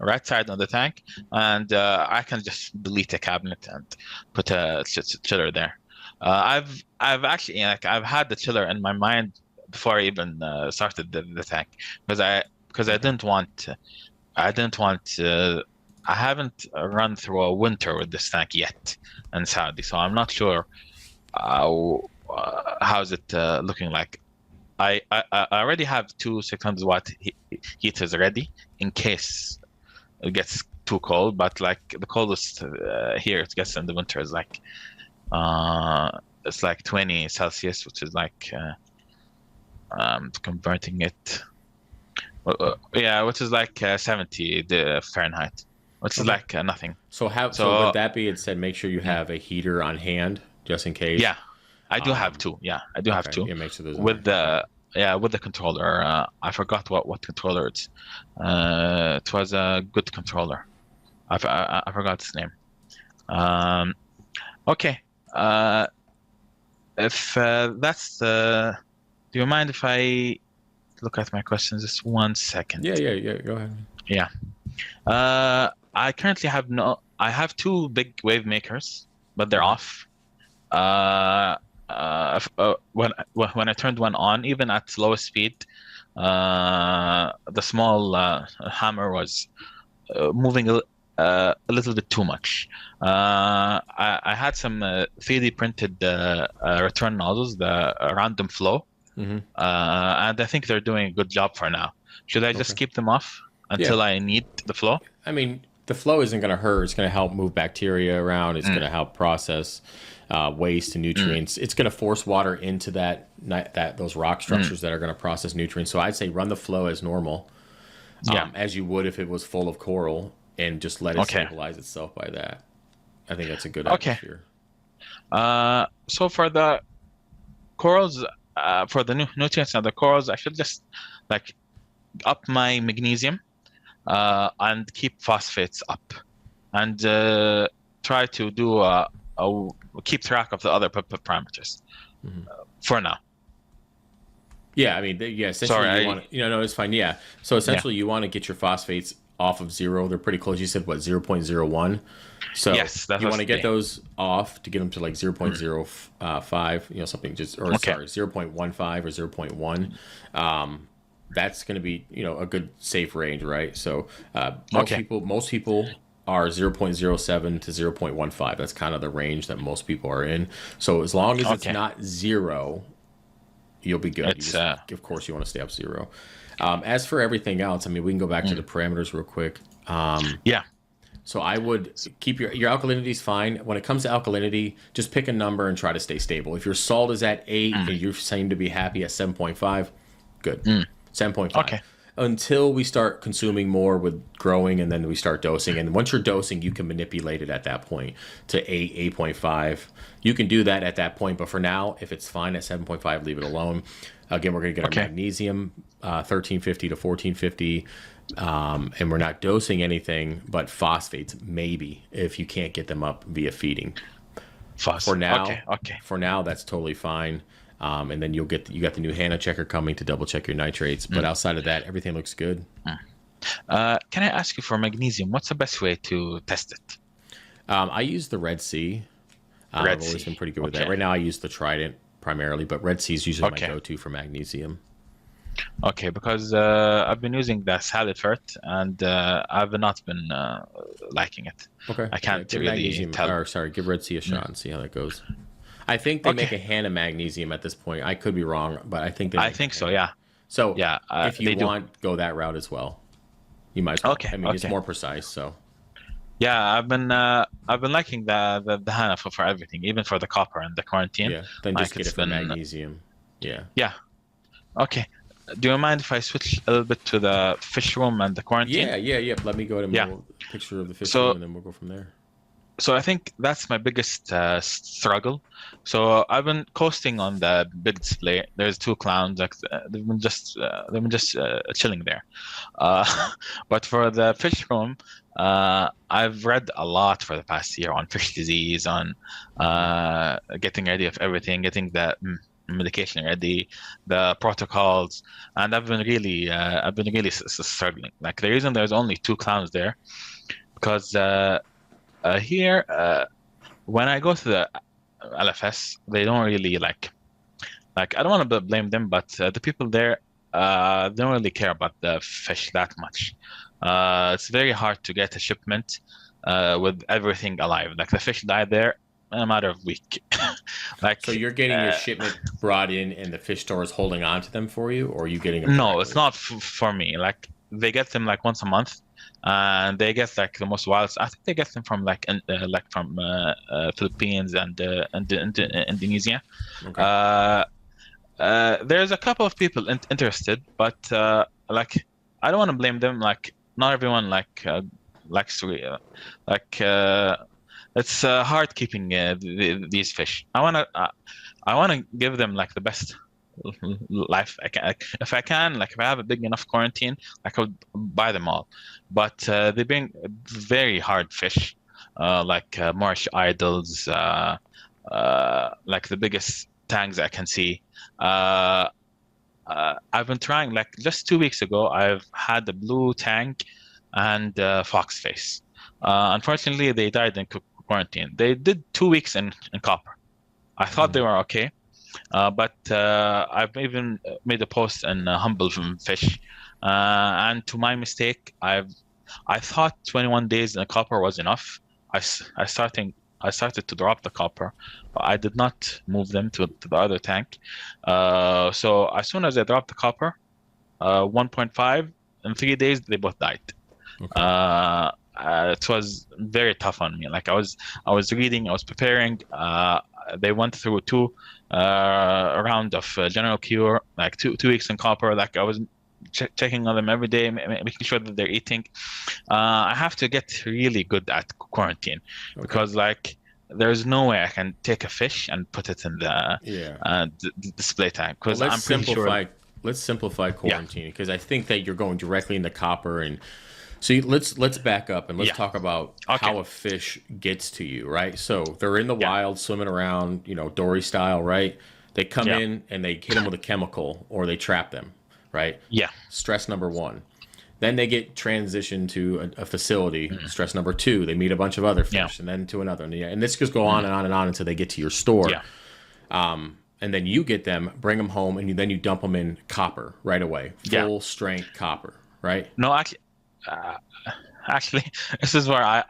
right side on the tank, and I can just delete a cabinet and put a chiller there. I've actually, like, I've had the chiller in my mind before I even started the tank, because I didn't want I haven't run through a winter with this tank yet in Saudi, so I'm not sure how's it looking like. I already have two 600 watt heaters ready in case it gets too cold, but like the coldest here it gets in the winter is like it's like 20 Celsius, which is like converting it, yeah, which is like 70 Fahrenheit, which is like nothing. So so with that being said, make sure you have a heater on hand just in case. Yeah, I do have two. Yeah, I do have two. Yeah, make sure there's with the controller. I forgot what controller it's. It was a good controller. I forgot its name. Okay. If that's the, do you mind if I look at my questions just 1 second? Yeah. Go ahead. Yeah. I currently have I have two big wave makers, but they're off. When I turned one on, even at lowest speed, the small hammer was moving a little bit too much. I had some 3D printed return nozzles, the random flow, and I think they're doing a good job for now. Should I just keep them off until I need the flow? I mean, the flow isn't going to hurt. It's going to help move bacteria around. It's going to help process waste and nutrients. It's going to force water into those rock structures that are going to process nutrients. So I'd say run the flow as normal, as you would if it was full of coral, and just let it stabilize itself by that. I think that's a good atmosphere. So for the corals, for the nutrients and the corals, I should just like up my magnesium and keep phosphates up, and try to do keep track of the other parameters for now. Yeah, I mean, essentially, you want to, no, it's fine. Yeah, so essentially, you want to get your phosphates off of 0. They're pretty close. You said what, 0.01? So yes, you want to get those off to get them to like 0.05, something just, or sorry, 0.15 or 0.1. That's going to be, a good safe range, right? So most people are 0.07 to 0.15. That's kind of the range that most people are in. So as long as it's not 0, you'll be good. Of course, you want to stay up 0. As for everything else, I mean, we can go back to the parameters real quick. So I would keep your alkalinity is fine. When it comes to alkalinity, just pick a number and try to stay stable. If your salt is at 8 and you seem to be happy at 7.5, good. 7.5. Okay. Until we start consuming more with growing, and then we start dosing. And once you're dosing, you can manipulate it at that point to 8, 8.5. You can do that at that point. But for now, if it's fine at 7.5, leave it alone. Again, we're going to get our magnesium, 1350 to 1450. And we're not dosing anything but phosphates, maybe, if you can't get them up via feeding. For now, that's totally fine. And then you got the new HANA checker coming to double check your nitrates. But outside of that, everything looks good. Can I ask you for magnesium? What's the best way to test it? I use the Red Sea. I've always been pretty good with that. Right now, I use the Trident primarily, but Red Sea is usually my go-to for magnesium. Okay, because I've been using the Salifert, and I've not been liking it. Okay, I can't really tell. Give Red Sea a shot and see how that goes. I think they make a HANA magnesium at this point. I could be wrong, but I think I think so. Yeah. So if you want, go that route as well. You might as well. I mean, it's more precise. So. Yeah, I've been liking the HANA for everything, even for the copper and the quarantine. Yeah. Then just get it for magnesium. Yeah. Yeah. Okay. Do you mind if I switch a little bit to the fish room and the quarantine? Yeah. Let me go ahead and move a picture of the fish room, and then we'll go from there. So I think that's my biggest struggle. So I've been coasting on the big display. There's two clowns, like they've been just chilling there. But for the fish room, I've read a lot for the past year on fish disease, on getting ready of everything, getting the medication ready, the protocols, and I've been really struggling. Like the reason there's only two clowns there because here when I go to the LFS, they don't really like I don't want to blame them, but the people there don't really care about the fish that much. It's very hard to get a shipment with everything alive. Like the fish die there in a matter of week. So Like you're getting your shipment brought in, and the fish store is holding on to them for you, or are you getting them no, it's directly? not for me. Like they get them like once a month, and they get like the most wild. I think they get them from like from Philippines and Indonesia. Okay. Uh, there's a couple of people interested, but like I don't want to blame them. Like not everyone likes to like it's hard keeping these fish. I wanna give them like the best life I can. Like, if I can, like if I have a big enough quarantine, I could buy them all. But they bring very hard fish, like marsh idols, like the biggest tangs I can see. Uh, I've been trying, like just 2 weeks ago, I've had the blue tank and fox face. Unfortunately, they died in quarantine. They did 2 weeks in copper. I thought they Mhm. were okay, but I've even made a post in Humble from Fish, and to my mistake, I thought 21 days in a copper was enough. I started to drop the copper, but I did not move them to the other tank. So as soon as I dropped the copper, 1.5 in 3 days they both died. Okay. It was very tough on me. Like I was reading, I was preparing. They went through two round of general cure, like 2 weeks in copper. Like I was checking on them every day, making sure that they're eating. I have to get really good at quarantine Okay. because like there's no way I can take a fish and put it in the Yeah. display tank Well, because I'm pretty sure. let's simplify Yeah, quarantine because I think that you're going directly into copper. And so let's back up and let's yeah, talk about okay, how a fish gets to you, right? So they're in the yeah, wild, swimming around, Dory style, right? They come yeah, in and they hit them with a chemical or they trap them, right? yeah, Stress number one. Then they get transitioned to a facility. mm, Stress number two. They meet a bunch of other yeah, fish, and then to another, and this just go on mm, and on and on until they get to your store. yeah, And then you get them, bring them home, and then you dump them in copper right away, yeah. full strength copper, right? No, uh, actually, this is where I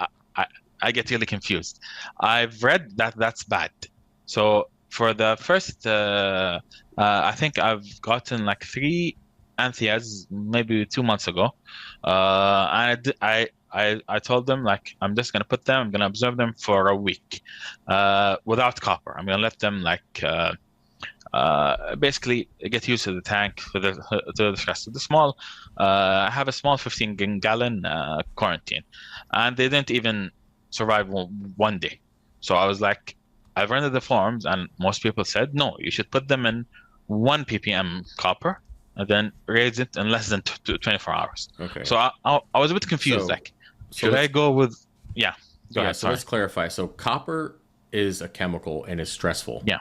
I get really confused. I've read that that's bad. So for the first, I think I've gotten like three Antheas maybe 2 months ago, and I told them like I'm just gonna put them, I'm gonna observe them for a week, without copper. I'm gonna let them like. Basically get used to the tank to the stress. The small, I have a small 15 gallon quarantine, and they didn't even survive one day. So I was like, I've rented the forms, and most people said no, you should put them in 1 ppm copper and then raise it in less than 24 hours. Okay. So I was a bit confused. So, Like, so should I let's go with? Yeah, go yeah. ahead. So Sorry. let's clarify. So copper is a chemical and is stressful. Yeah.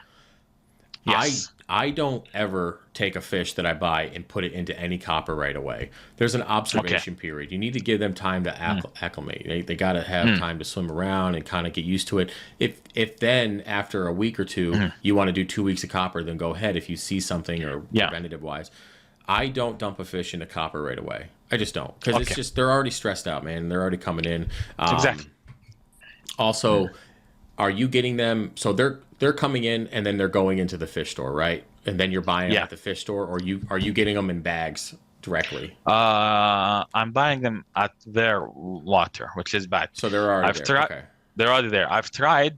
I Yes. I don't ever take a fish that I buy and put it into any copper right away. There's an Okay. observation period. You need to give them time to Mm, acclimate. They got to have mm, time to swim around and kind of get used to it. If then after a week or two mm. you want to do 2 weeks of copper, then go ahead if you see something or Yeah. preventative wise. I don't dump a fish into copper right away. I just don't because it's Okay. just they're already stressed out, man. They're already coming in. Exactly. Mm. Also, are you getting them? So they're coming in and then they're going into the fish store, right? And then you're buying them Yeah. at the fish store, or are you getting them in bags directly? I'm buying them at their water, which is bad. So they're already I've there. tried. Okay. They're already there. I've tried.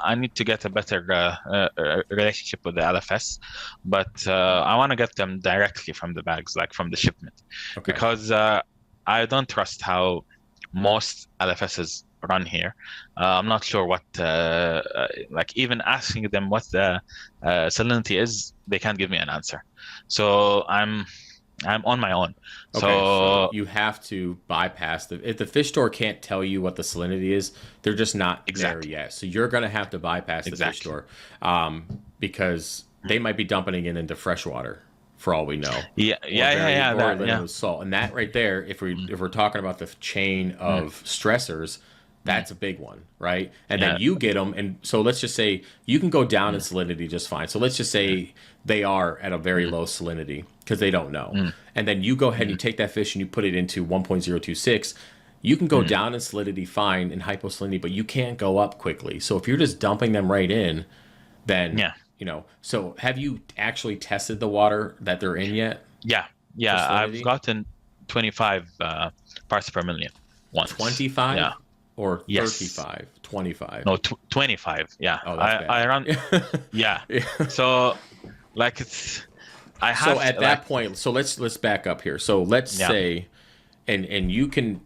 I need to get a better relationship with the LFS, but I want to get them directly from the bags, like from the shipment, Okay. because I don't trust how most LFSs run here. I'm not sure what, like even asking them what the salinity is, they can't give me an answer. So I'm on my own. Okay, so So you have to bypass if the fish store can't tell you what the salinity is, they're just not there exactly, yet. So you're going to have to bypass the fish exactly. store, because they might be dumping it into freshwater for all we know, Yeah, or yeah, yeah, yeah. very That, little yeah. with salt. And that right there, if we're talking about the chain Mm, of stressors, mm, that's a big one, right? And then yeah. you get them, and so let's just say you can go down in Mm, salinity just fine. So let's just mm, say they are at a very mm, low salinity because they don't know. mm, And then you go ahead and you mm, take that fish and you put it into 1.026. You can go mm. down in salinity fine in hyposalinity, but you can't go up quickly. So if you're just dumping them right in, then, Yeah, so have you actually tested the water that they're in yet yeah, for yeah. I've salinity? gotten 25 parts per million once. 25 Yeah. or Yes. 35? 25. No, 25. Yeah. Oh, that's I bad. run. Yeah. Yeah. So like I So have at to, like, that point, so let's back up here. So let's yeah. say, and you can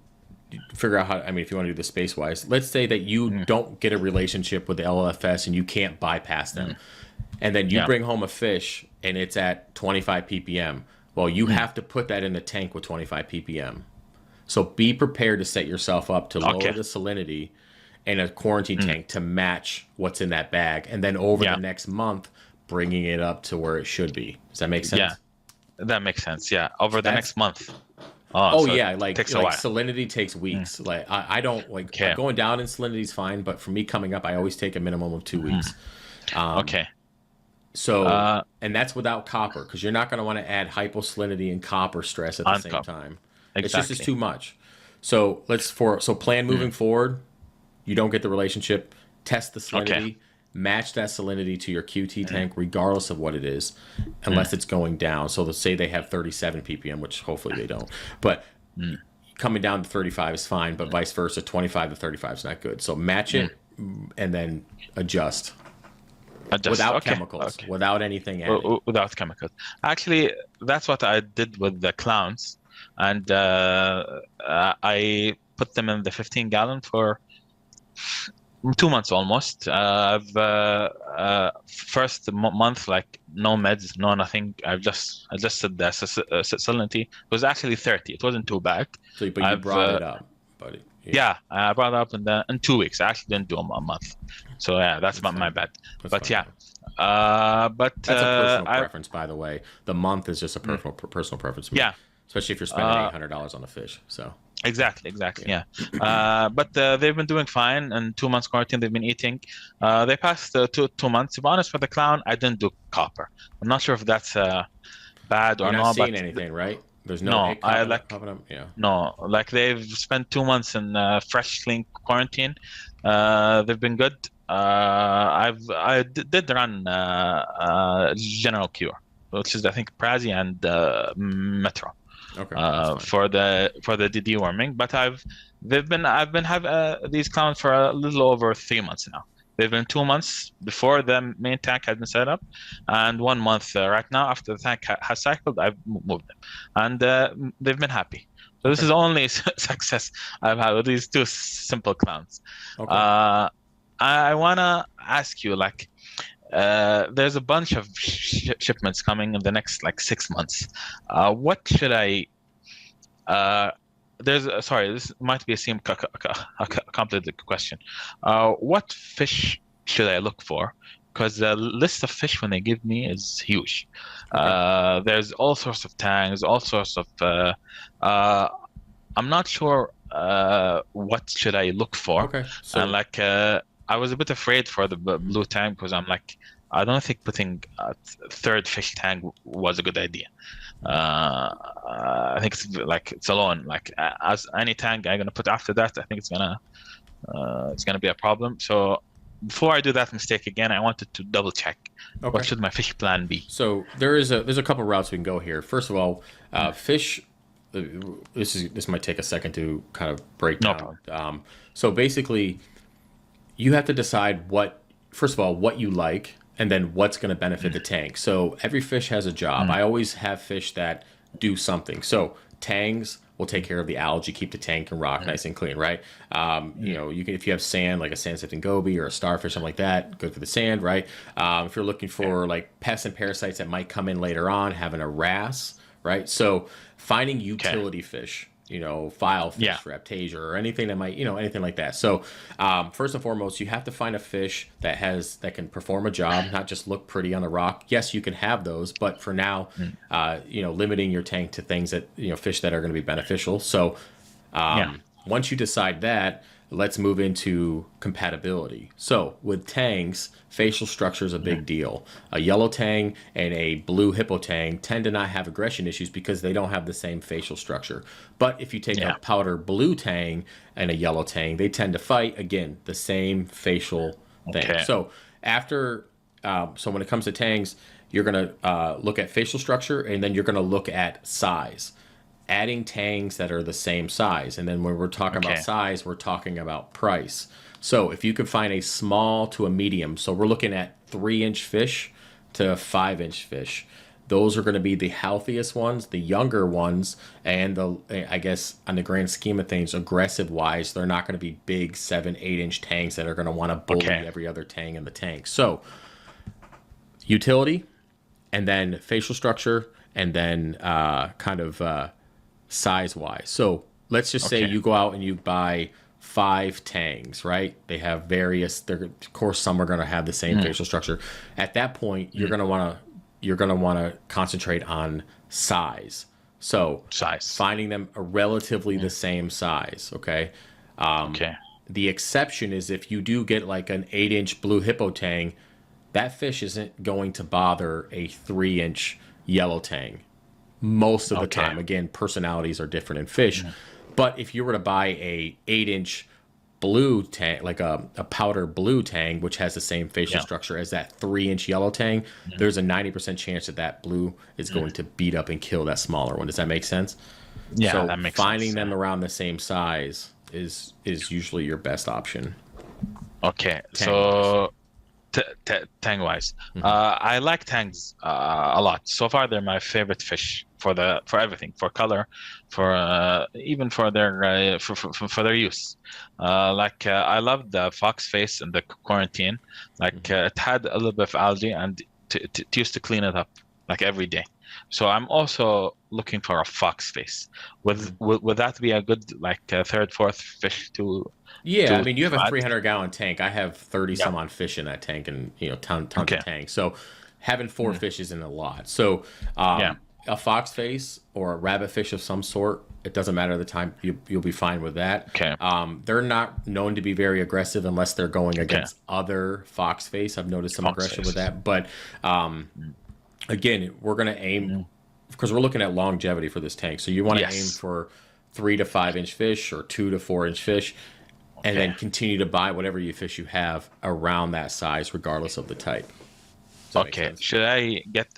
figure out how. I mean, if you want to do this space wise, let's say that you Mm, don't get a relationship with the LLFS and you can't bypass them, mm, and then you yeah. bring home a fish and it's at 25 ppm. Well, you Mm, have to put that in the tank with 25 ppm. So be prepared to set yourself up to lower okay. the salinity in a quarantine Mm, tank to match what's in that bag, and then over the yeah. next month, bringing it up to where it should be. Does that make Yeah. sense? That makes sense. Yeah. Over the That's next month. Oh, Oh so it yeah, like takes a like while. salinity takes Mm, weeks. Like I don't like okay. going down in salinity is fine, but for me coming up, I always take a minimum of 2 weeks. Mm, okay. So Uh, and that's without copper because you're not going to want to add hyposalinity and copper stress at the same uncup. time. It's Exactly. too much. So plan Mm, moving forward. You don't get the relationship. Test the okay. salinity. Match that salinity to your QT Mm, tank, regardless of what it is, mm, unless it's going down. So let's say they have 37 ppm, which hopefully they don't. But mm, coming down to 35 is fine, but vice versa, 25 to 35 is not good. So match mm. it and then adjust Adjust. without Okay. chemicals, Okay. without anything added. Without chemicals. Actually, that's what I did with the clowns, and I put them in the 15-gallon for 2 months almost. I've first month, like no meds, no nothing. I've just adjusted the salinity. It was actually 30. It wasn't too bad. So, but you I've brought it up, buddy. Yeah, Yeah, I brought it up in 2 weeks. I actually didn't do a month. So yeah, that's that's my fine. bad. That's But fine. yeah, Yeah. but That's a personal I preference, by the way. The month is just a mm, personal preference for me, yeah. especially if you're spending Uh, $800 on a fish. So, exactly, yeah. yeah. But they've been doing fine. And 2 months quarantine, they've been eating. They passed 2 months. To be honest, for the clown, I didn't do copper. I'm not sure if that's bad You're or not not, seeing but anything, right? There's no no, ick I popping up. like Popping up. Yeah. no, like they've spent 2 months in fresh, clean quarantine. They've been good. Did run General Cure, which is I think Prazi and Metro. Okay, that's fine. For the deworming, but I've been have these clowns for a little over 3 months now. They've been 2 months before the main tank had been set up, and 1 month right now after the tank has cycled. I've moved them, and they've been happy. So this Okay. is only success I've had with these two simple clowns. Okay. Uh, I wanna ask you, like, there's a bunch of shipments coming in the next like 6 months. What should I? Sorry, this might be a complicated question. What fish should I look for? Because the list of fish when they give me is huge. Okay. There's all sorts of tangs, all sorts of. Uh, I'm not sure what should I look for, Okay. and So like I was a bit afraid for the blue tang because I'm like I don't think putting a third fish tang was a good idea. I think it's alone. Like as any tang I'm gonna put after that, I think it's gonna be a problem. So before I do that mistake again, I wanted to double check what okay. should my fish plan be. So there's a couple routes we can go here. First of all, fish. This might take a second to kind of break No down. problem. So basically, you have to decide first of all, what you like, and then what's going to benefit the tank. So every fish has a job. I always have fish that do something. So Tangs will take care of the algae, keep the tank and rock nice and clean, right? You know, you can, if you have sand, like a sand sifting goby or a starfish, something like that, good for the sand, right? If you're looking for like pests and parasites that might come in later on, having a wrasse, right? So finding utility fish, you know, filefish, Raptasia, or anything that might, you know, anything like that. So first and foremost, you have to find a fish that can perform a job, not just look pretty on the rock. Yes, you can have those, but for now, you know, limiting your tank to things that, you know, fish that are going to be beneficial. So once you decide that, let's move into compatibility. So with tangs, facial structure is a big deal. A yellow tang and a blue hippo tang tend to not have aggression issues because they don't have the same facial structure. But if you take a powder blue tang and a yellow tang, they tend to fight, again, the same facial thing. So after, so when it comes to tangs, you're going to look at facial structure, and then you're going to look at size. Adding tangs that are the same size. And then when we're talking about size, we're talking about price. So if you could find a small to a medium, so we're looking at 3-inch fish to 5-inch fish. Those are going to be the healthiest ones, the younger ones, and I guess on the grand scheme of things, aggressive wise, they're not going to be big 7-8-inch tangs that are going to want to bully every other tang in the tank. So utility, and then facial structure, and then size wise. So let's just say you go out and you buy 5 tangs, right? They have various, of course, some are going to have the same facial structure. At that point, you're going to want to concentrate on size. So finding them a relatively the same size. Okay. The exception is if you do get like an 8-inch blue hippo tang, that fish isn't going to bother a 3-inch yellow tang most of the time. Again, personalities are different in fish. But if you were to buy a 8-inch blue tang, like a powder blue tang, which has the same facial structure as that 3-inch yellow tang, there's a 90% chance that blue is going to beat up and kill that smaller one. Does that make sense? Yeah, so that makes finding sense. them around the same size is usually your best option. So tang wise, I like tangs a lot. So far, they're my favorite fish for everything, for color, for even for their for their use. I love the fox face in the quarantine. It had a little bit of algae, and it used to clean it up like every day. So I'm also looking for a fox face. Would that be a good third, fourth fish to? Yeah, I mean, you have a 300-gallon tank. I have 30 some odd fish in that tank, and tons of tanks. So having 4 fish isn't a lot. So a fox face or a rabbit fish of some sort, it doesn't matter the time. You'll be fine with that. They're not known to be very aggressive unless they're going against other fox face. I've noticed some aggression with that, but again, we're going to aim because we're looking at longevity for this tank. So you want to aim for 3 to 5-inch fish or 2 to 4-inch fish. And then continue to buy whatever fish you have around that size, regardless of the type. Should I get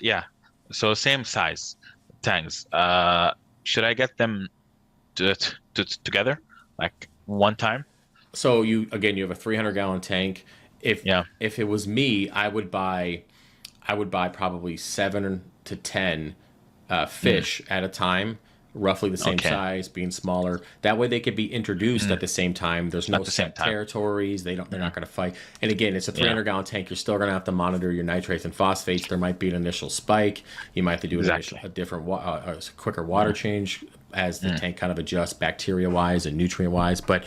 so same size tanks? Should I get them together like one time? So you have a 300-gallon tank. If it was me, I would buy probably 7 to 10 fish at a time. Roughly the same size, being smaller. That way they could be introduced at the same time. There's no set territories. They're not going to fight. And again, it's a 300-gallon tank. You're still going to have to monitor your nitrates and phosphates. There might be an initial spike. You might have to do a different, a quicker water change as the tank kind of adjusts bacteria-wise and nutrient-wise. But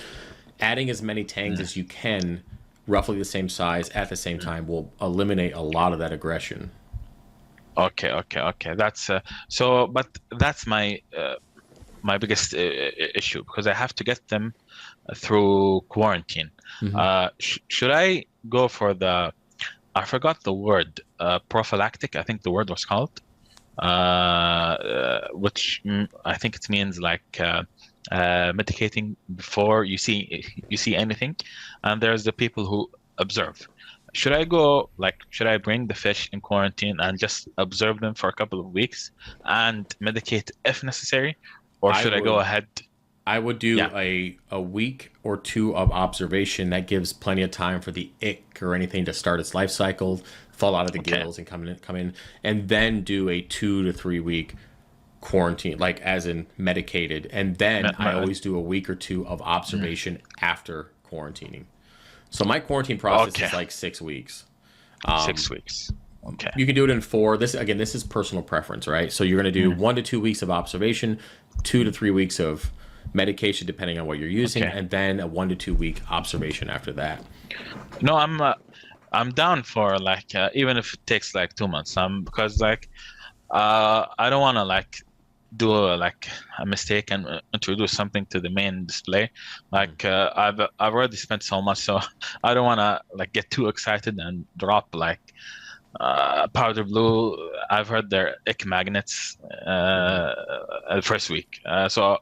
adding as many tanks as you can, roughly the same size at the same time, will eliminate a lot of that aggression. Okay. That's but that's my biggest issue, because I have to get them through quarantine. Should I go for I forgot the word, prophylactic, I think the word was called, which I think it means medicating before you see anything, and there's the people who observe. Should I bring the fish in quarantine and just observe them for a couple of weeks and medicate if necessary? Or should I go ahead? I would do a week or 2 of observation. That gives plenty of time for the ick or anything to start its life cycle, fall out of the gills and come in, and then do a 2 to 3 week quarantine, like as in medicated, and then I always do a week or two of observation after quarantining. So my quarantine process Okay. is like 6 weeks. 6 weeks. Okay. You can do it in 4. This is personal preference, right? So you're going to do 1 to 2 weeks of observation, 2 to 3 weeks of medication, depending on what you're using, Okay. and then a 1 to 2 week observation after that. No, I'm down for like even if it takes like 2 months. Because like I don't want to like do like a mistake and introduce something to the main display. Like I've already spent so much, so I don't want to like get too excited and drop like powder blue. I've heard they're ick magnets the first week, so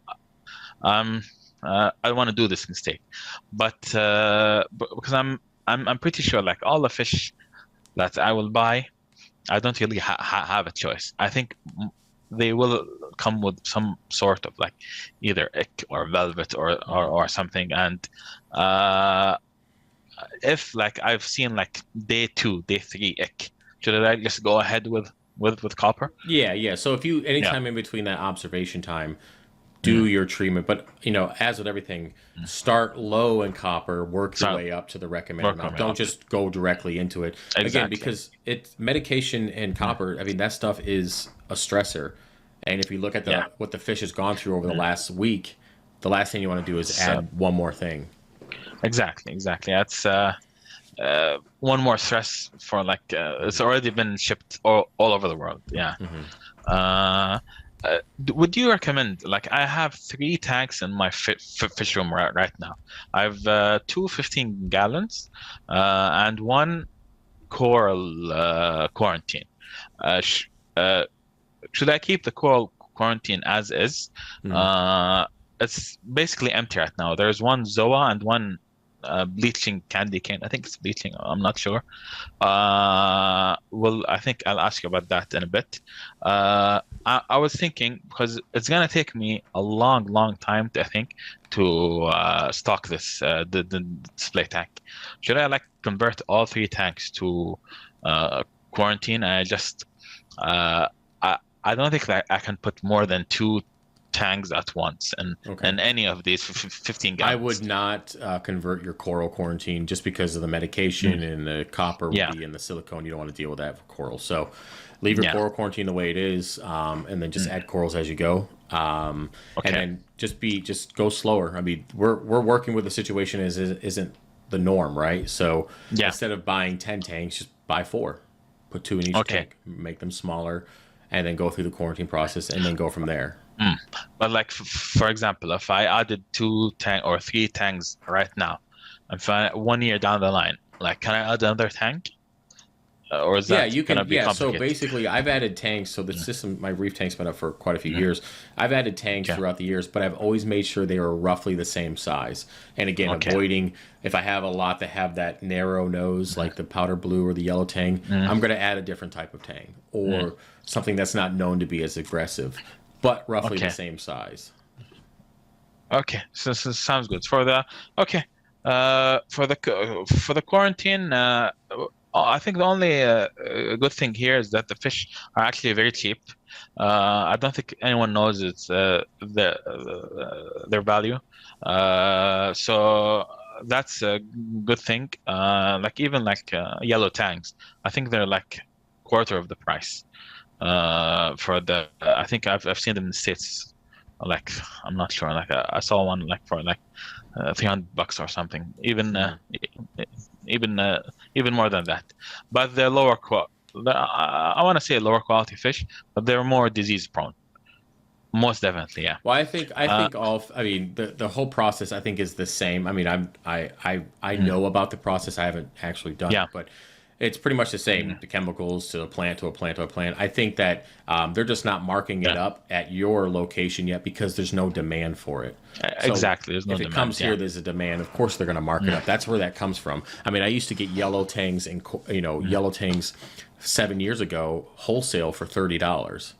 I'm I don't want to do this mistake. But because I'm pretty sure like all the fish that I will buy, I don't really have a choice. I think they will come with some sort of like either ick or velvet or something. And if like I've seen like day 2, day 3 ick, should I just go ahead with copper? Yeah. So if you Yeah. anytime in between that observation time, do your treatment. But as with everything, start low in copper, work your way up to the recommended amount. Don't just go directly into it. Again, Exactly. because it's medication and copper. I mean, that stuff is a stressor. And if you look at what the fish has gone through over the last week, the last thing you want to do is add one more thing. Exactly. That's one more stress for like it's already been shipped all over the world. Yeah. Would you recommend, like I have 3 tanks in my fish room right now. I have 2 15 gallons and 1 coral quarantine. Sh Should I keep the coral quarantine as is? It's basically empty right now. There's 1 Zoa and 1 bleaching candy cane. I think it's bleaching. I'm not sure. Well, I think I'll ask you about that in a bit. I was thinking, because it's gonna take me a long time to, I think, to stock this the display tank. Should I like convert all 3 tanks to quarantine? I just I don't think that I can put more than 2 tanks at once and any of these 15 gallons. I would not convert your coral quarantine just because of the medication and the copper would be in the silicone. You don't want to deal with that for coral. So leave your coral quarantine the way it is, and then just add corals as you go. And then just go slower. I mean, we're working with a situation isn't the norm, right? So instead of buying 10 tanks, just buy 4. Put 2 in each tank, make them smaller, and then go through the quarantine process and then go from there. But like for example, if I added 2 tank or 3 tanks right now, and 1 year down the line, like can I add another tank? Or is that you can. gonna be So complicated? basically, I've added tanks. So the system, my Reef tank's been up for quite a few years. I've added tanks throughout the years, but I've always made sure they were roughly the same size. And again, avoiding if I have a lot that have that narrow nose, like the powder blue or the yellow tang, I'm going to add a different type of tang or something that's not known to be as aggressive, but roughly the same size. Okay, so sounds good. For the for the quarantine, I think the only good thing here is that the fish are actually very cheap. I don't think anyone knows it's their value. So that's a good thing. Like even like yellow tangs, I think they're like quarter of the price. For the I think I've seen them in the States. Like I'm not sure. Like I saw one like for like $300 or something. Even more than that. But they're lower I want to say lower quality fish, but they're more disease prone. Most definitely, yeah. Well, I think I mean the whole process I think is the same. I mean I know about the process. I haven't actually done it, but it's pretty much the same. The chemicals to a plant to a plant to a plant. I think that they're just not marking it up at your location yet because there's no demand for it. Exactly. There's no if it demand, comes here, there's a demand. Of course, they're going to mark it up. That's where that comes from. I mean, I used to get yellow tangs and yellow tangs 7 years ago wholesale for $30.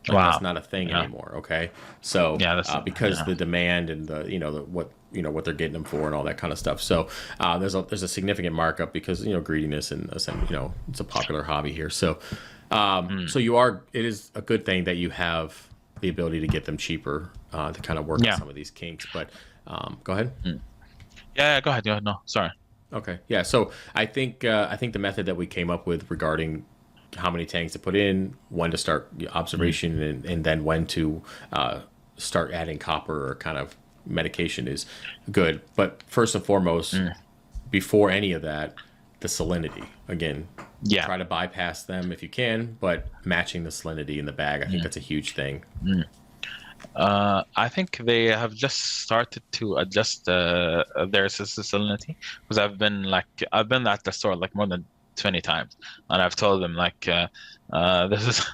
Like, wow, that's not a thing anymore. Okay, so because the demand and the what they're getting them for and all that kind of stuff. So there's a significant markup because greediness and it's a popular hobby here. So so it is a good thing that you have the ability to get them cheaper to kind of work on some of these kinks. But go ahead. Yeah, go ahead. No, sorry. Okay. Yeah. So I think the method that we came up with regarding how many tanks to put in, when to start observation, and then when to start adding copper or kind of medication is good. But first and foremost, before any of that, the salinity. Again, try to bypass them if you can, but matching the salinity in the bag, I think that's a huge thing. I think they have just started to adjust their salinity, because I've been at the store like more than 20 times, and I've told them like this is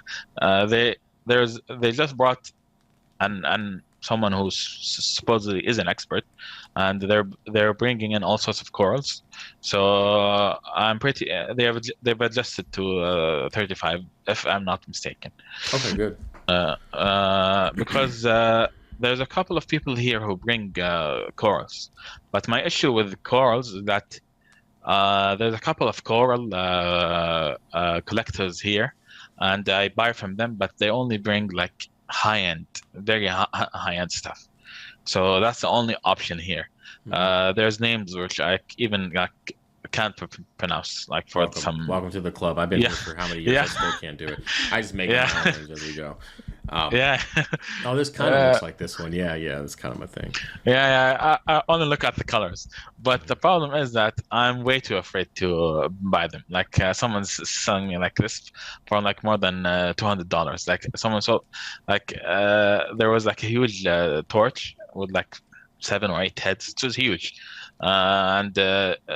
they just brought and someone who supposedly is an expert, and they're bringing in all sorts of corals. So I'm pretty they've adjusted to 35, if I'm not mistaken. Okay, good. Because there's a couple of people here who bring corals, but my issue with corals is that there's a couple of coral collectors here, and I buy from them, but they only bring like high-end, very high-end stuff. So that's the only option here. There's names which I even can't pronounce, like for Welcome to the club. I've been here for how many years? I still can't do it. I just make my own names as we go. Oh, this kind of looks like this one. Yeah, that's kind of my thing. I only look at the colors, but the problem is that I'm way too afraid to buy them. Like someone's selling me like this for like more than $200. Like someone sold, like there was like a huge torch with like 7 or 8 heads. It was huge. And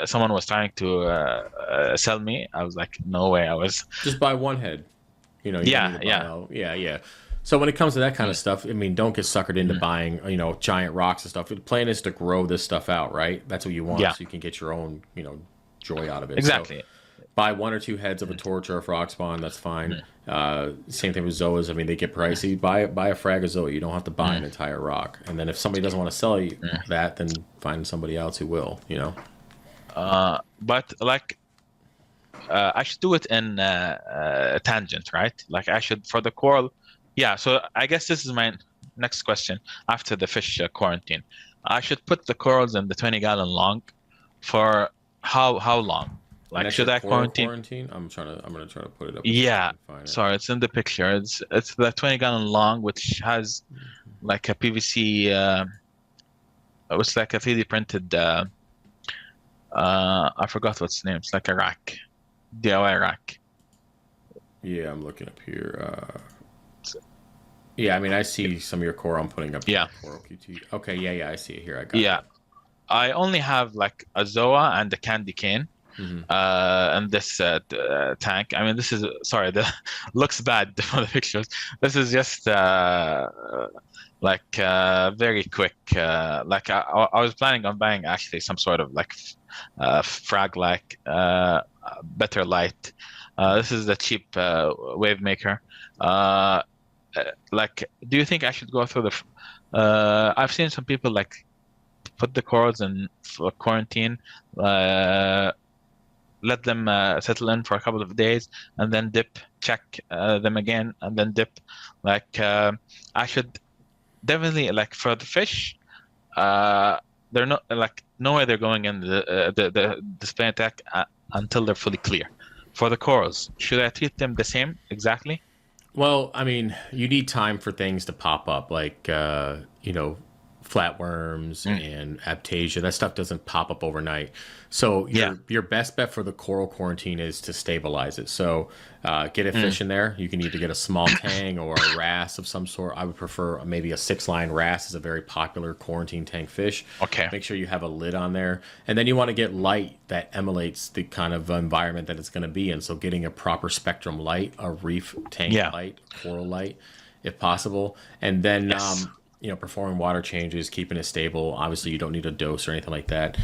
someone was trying to sell me. I was like, no way. I was just buy one head. You yeah. So when it comes to that kind of stuff, I mean, don't get suckered into buying, giant rocks and stuff. The plan is to grow this stuff out, right? That's what you want, so you can get your own, joy out of it. Exactly. So buy 1 or 2 heads of a torch or a frog spawn. That's fine. Same thing with zoas. I mean, they get pricey. Buy a frag of zoa. You don't have to buy an entire rock. And then if somebody doesn't want to sell you that, then find somebody else who will. But like, I should do it in tangent, right? Like I should for the coral. Yeah, so I guess this is my next question after the fish quarantine. I should put the corals in the 20-gallon long for how long? Like, should I quarantine? I'm gonna try to put it up. Yeah, sorry, it's in the picture. It's the 20-gallon long, which has like a PVC. It was like a 3D printed. I forgot what's the name. It's like a rack, DIY rack. Yeah, I'm looking up here. Yeah, I mean, I see some of your coral I'm putting up. Yeah. Coral QT. Okay, yeah, I see it here. I got it. I only have like a zoa and a candy cane. And this tank. I mean, this is looks bad for the pictures. This is just very quick. Like I was planning on buying actually some sort of like frag like better light. This is the cheap wave maker. Like, do you think I should go through the? I've seen some people like put the corals in for quarantine. Let them settle in for a couple of days, and then dip, check them again, and then dip. Like I should definitely, like for the fish, they're not like no way they're going in the display attack until they're fully clear. For the corals, should I treat them the same exactly? Well, I mean, you need time for things to pop up, like flatworms and Aiptasia. That stuff doesn't pop up overnight. So your best bet for the coral quarantine is to stabilize it. So get a fish in there. You can either get a small tang or a wrasse of some sort. I would prefer maybe a 6-line wrasse is a very popular quarantine tank fish. Okay. Make sure you have a lid on there. And then you want to get light that emulates the kind of environment that it's going to be in. So getting a proper spectrum light, a reef tank light, coral light, if possible. And then performing water changes, keeping it stable. Obviously, you don't need a dose or anything like that.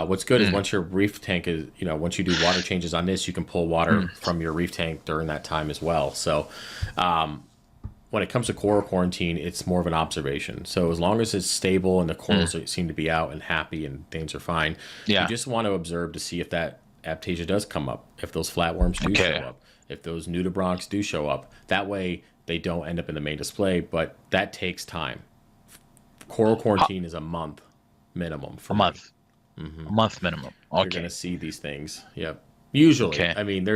What's good is once your reef tank is, once you do water changes on this, you can pull water from your reef tank during that time as well. So when it comes to coral quarantine, it's more of an observation. So as long as it's stable and the corals seem to be out and happy and things are fine, you just want to observe to see if that Aiptasia does come up, if those flatworms do show up, if those nudibranchs do show up. That way, they don't end up in the main display, but that takes time. Coral quarantine is a month minimum for A me. month. A month minimum. You're Okay. gonna see these things. Yep. Usually, Okay. I mean,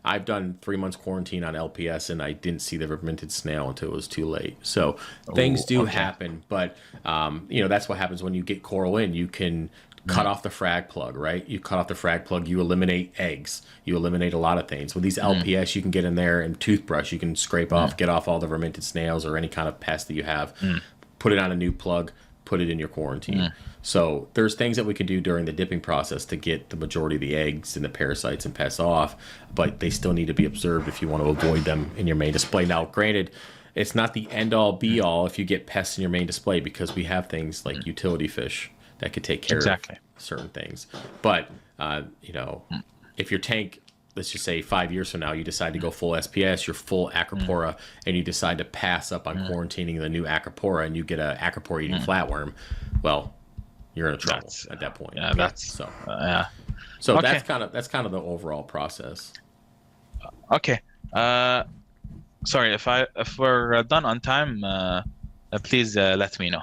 I've done 3 months quarantine on LPS, and I didn't see the fermented snail until it was too late. So things do okay. happen, but that's what happens when you get coral in. You can cut off the frag plug, right? You cut off the frag plug, you eliminate eggs, you eliminate a lot of things. With these LPS, you can get in there and toothbrush, you can scrape off, get off all the fermented snails or any kind of pest that you have, put it on a new plug, put it in your quarantine. So there's things that we can do during the dipping process to get the majority of the eggs and the parasites and pests off, but they still need to be observed if you want to avoid them in your main display. Now, granted, it's not the end all be all if you get pests in your main display, because we have things like utility fish that could take care of certain things. But, if your tank, let's just say 5 years from now, you decide to go full SPS, you're full Acropora, and you decide to pass up on quarantining the new Acropora, and you get a Acropora eating flatworm, well, you're in trouble at that point. Yeah, that's so. So okay. that's kind of the overall process. Okay. Sorry if we're done on time. Please let me know.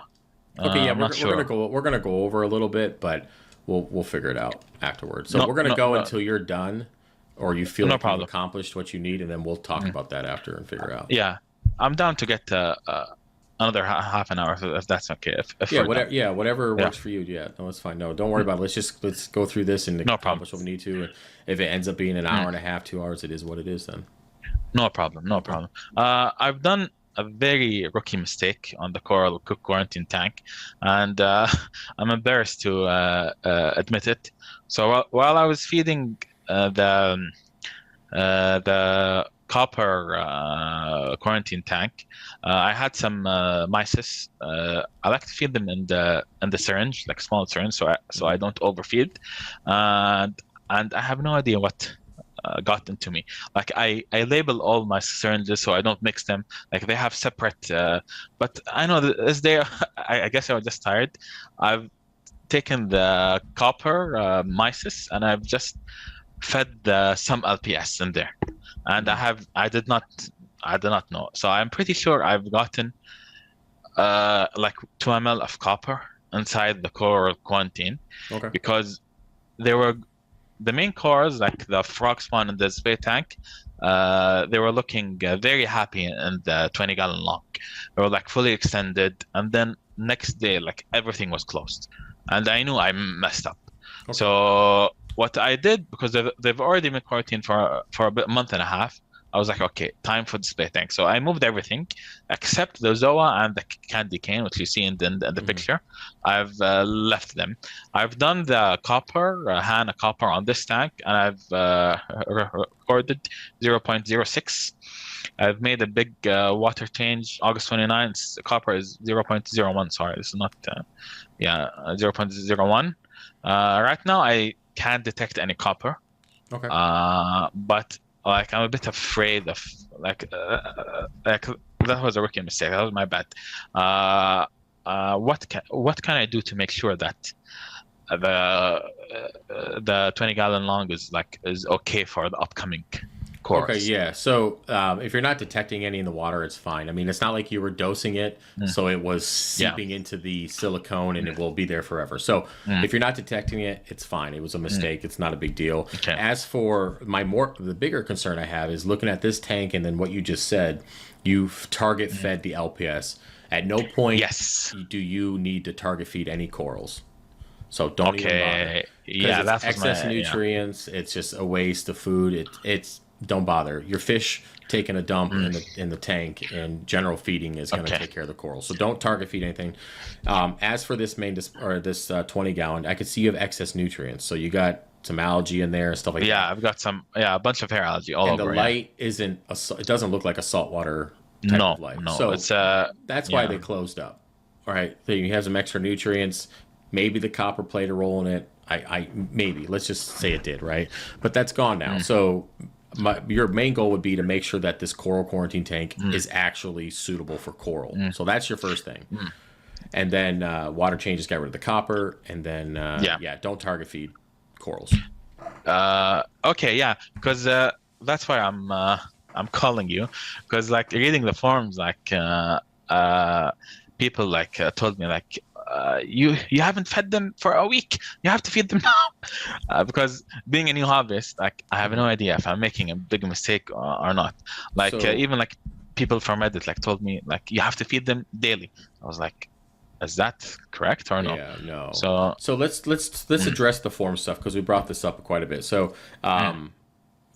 Okay. Yeah, we're gonna go over a little bit, but we'll figure it out afterwards. So we're gonna go until you're done, or you feel like you've accomplished what you need, and then we'll talk about that after and figure out. Yeah, I'm down to get another half an hour if that's okay. Whatever works for you. Yeah, no, it's fine. No, don't worry about it. Let's go through this and accomplish what we need to. If it ends up being an hour and a half, 2 hours, it is what it is then. No problem. I've done a very rookie mistake on the coral cook quarantine tank, and I'm embarrassed to admit it. So while I was feeding the copper quarantine tank, I had some mysis. I like to feed them in the syringe, like small syringe, so I don't overfeed, and I have no idea what got into me. Like I label all my syringes so I don't mix them. Like they have separate, but I know that as they, I guess I was just tired. I've taken the copper mysis and I've just fed some LPS in there, and I did not know. So I'm pretty sure I've gotten like 2 ml of copper inside the coral quarantine. Okay. Because there were the main cores, like the frog spawn and the spray tank, they were looking very happy in the 20-gallon long. They were like fully extended, and then next day, like everything was closed, and I knew I messed up. Okay. So what I did, because they've already been quarantined for a month and a half, I was like, okay, time for the spray tank. So I moved everything except the Zoa and the candy cane, which you see in the picture. I've left them. I've done the copper, Hana copper on this tank, and I've recorded 0.06. I've made a big water change. August 29th, copper is 0.01. Sorry, it's not, 0.01. Right now, I can't detect any copper. Okay. But like I'm a bit afraid of like that was a rookie mistake. That was my bad. What can I do to make sure that the 20-gallon long is okay for the upcoming course? Okay, yeah. So if you're not detecting any in the water, it's fine. I mean, it's not like you were dosing it, so it was seeping into the silicone and it will be there forever. So if you're not detecting it, it's fine. It was a mistake. It's not a big deal. Okay. As for the bigger concern I have is looking at this tank and then what you just said, you've target fed the LPS. At no point do you need to target feed any corals. So don't even bother. Yeah, that's excess nutrients. It's just a waste of food. It's don't bother. Your fish taking a dump in the tank, and general feeding is going to take care of the coral. So don't target feed anything. As for this this 20-gallon, I could see you have excess nutrients. So you got some algae in there and stuff like that. Yeah, I've got a bunch of hair algae all over. And the light isn't. It doesn't look like a saltwater type of light. No. So it's that's why they closed up. All right, so you have some extra nutrients. Maybe the copper played a role in it. Maybe let's just say it did, right? But that's gone now. So your main goal would be to make sure that this coral quarantine tank is actually suitable for coral. So that's your first thing. And then water changes, get rid of the copper, and then don't target feed corals. Okay, yeah, because that's why I'm I'm calling you because like reading the forums, like people like told me like you haven't fed them for a week. You have to feed them now. Because being a new hobbyist, like I have no idea if I'm making a big mistake or not. Like So even like people from Reddit like told me like you have to feed them daily. I was like, is that correct or no? yeah, no. So So let's address the forum stuff because we brought this up quite a bit. So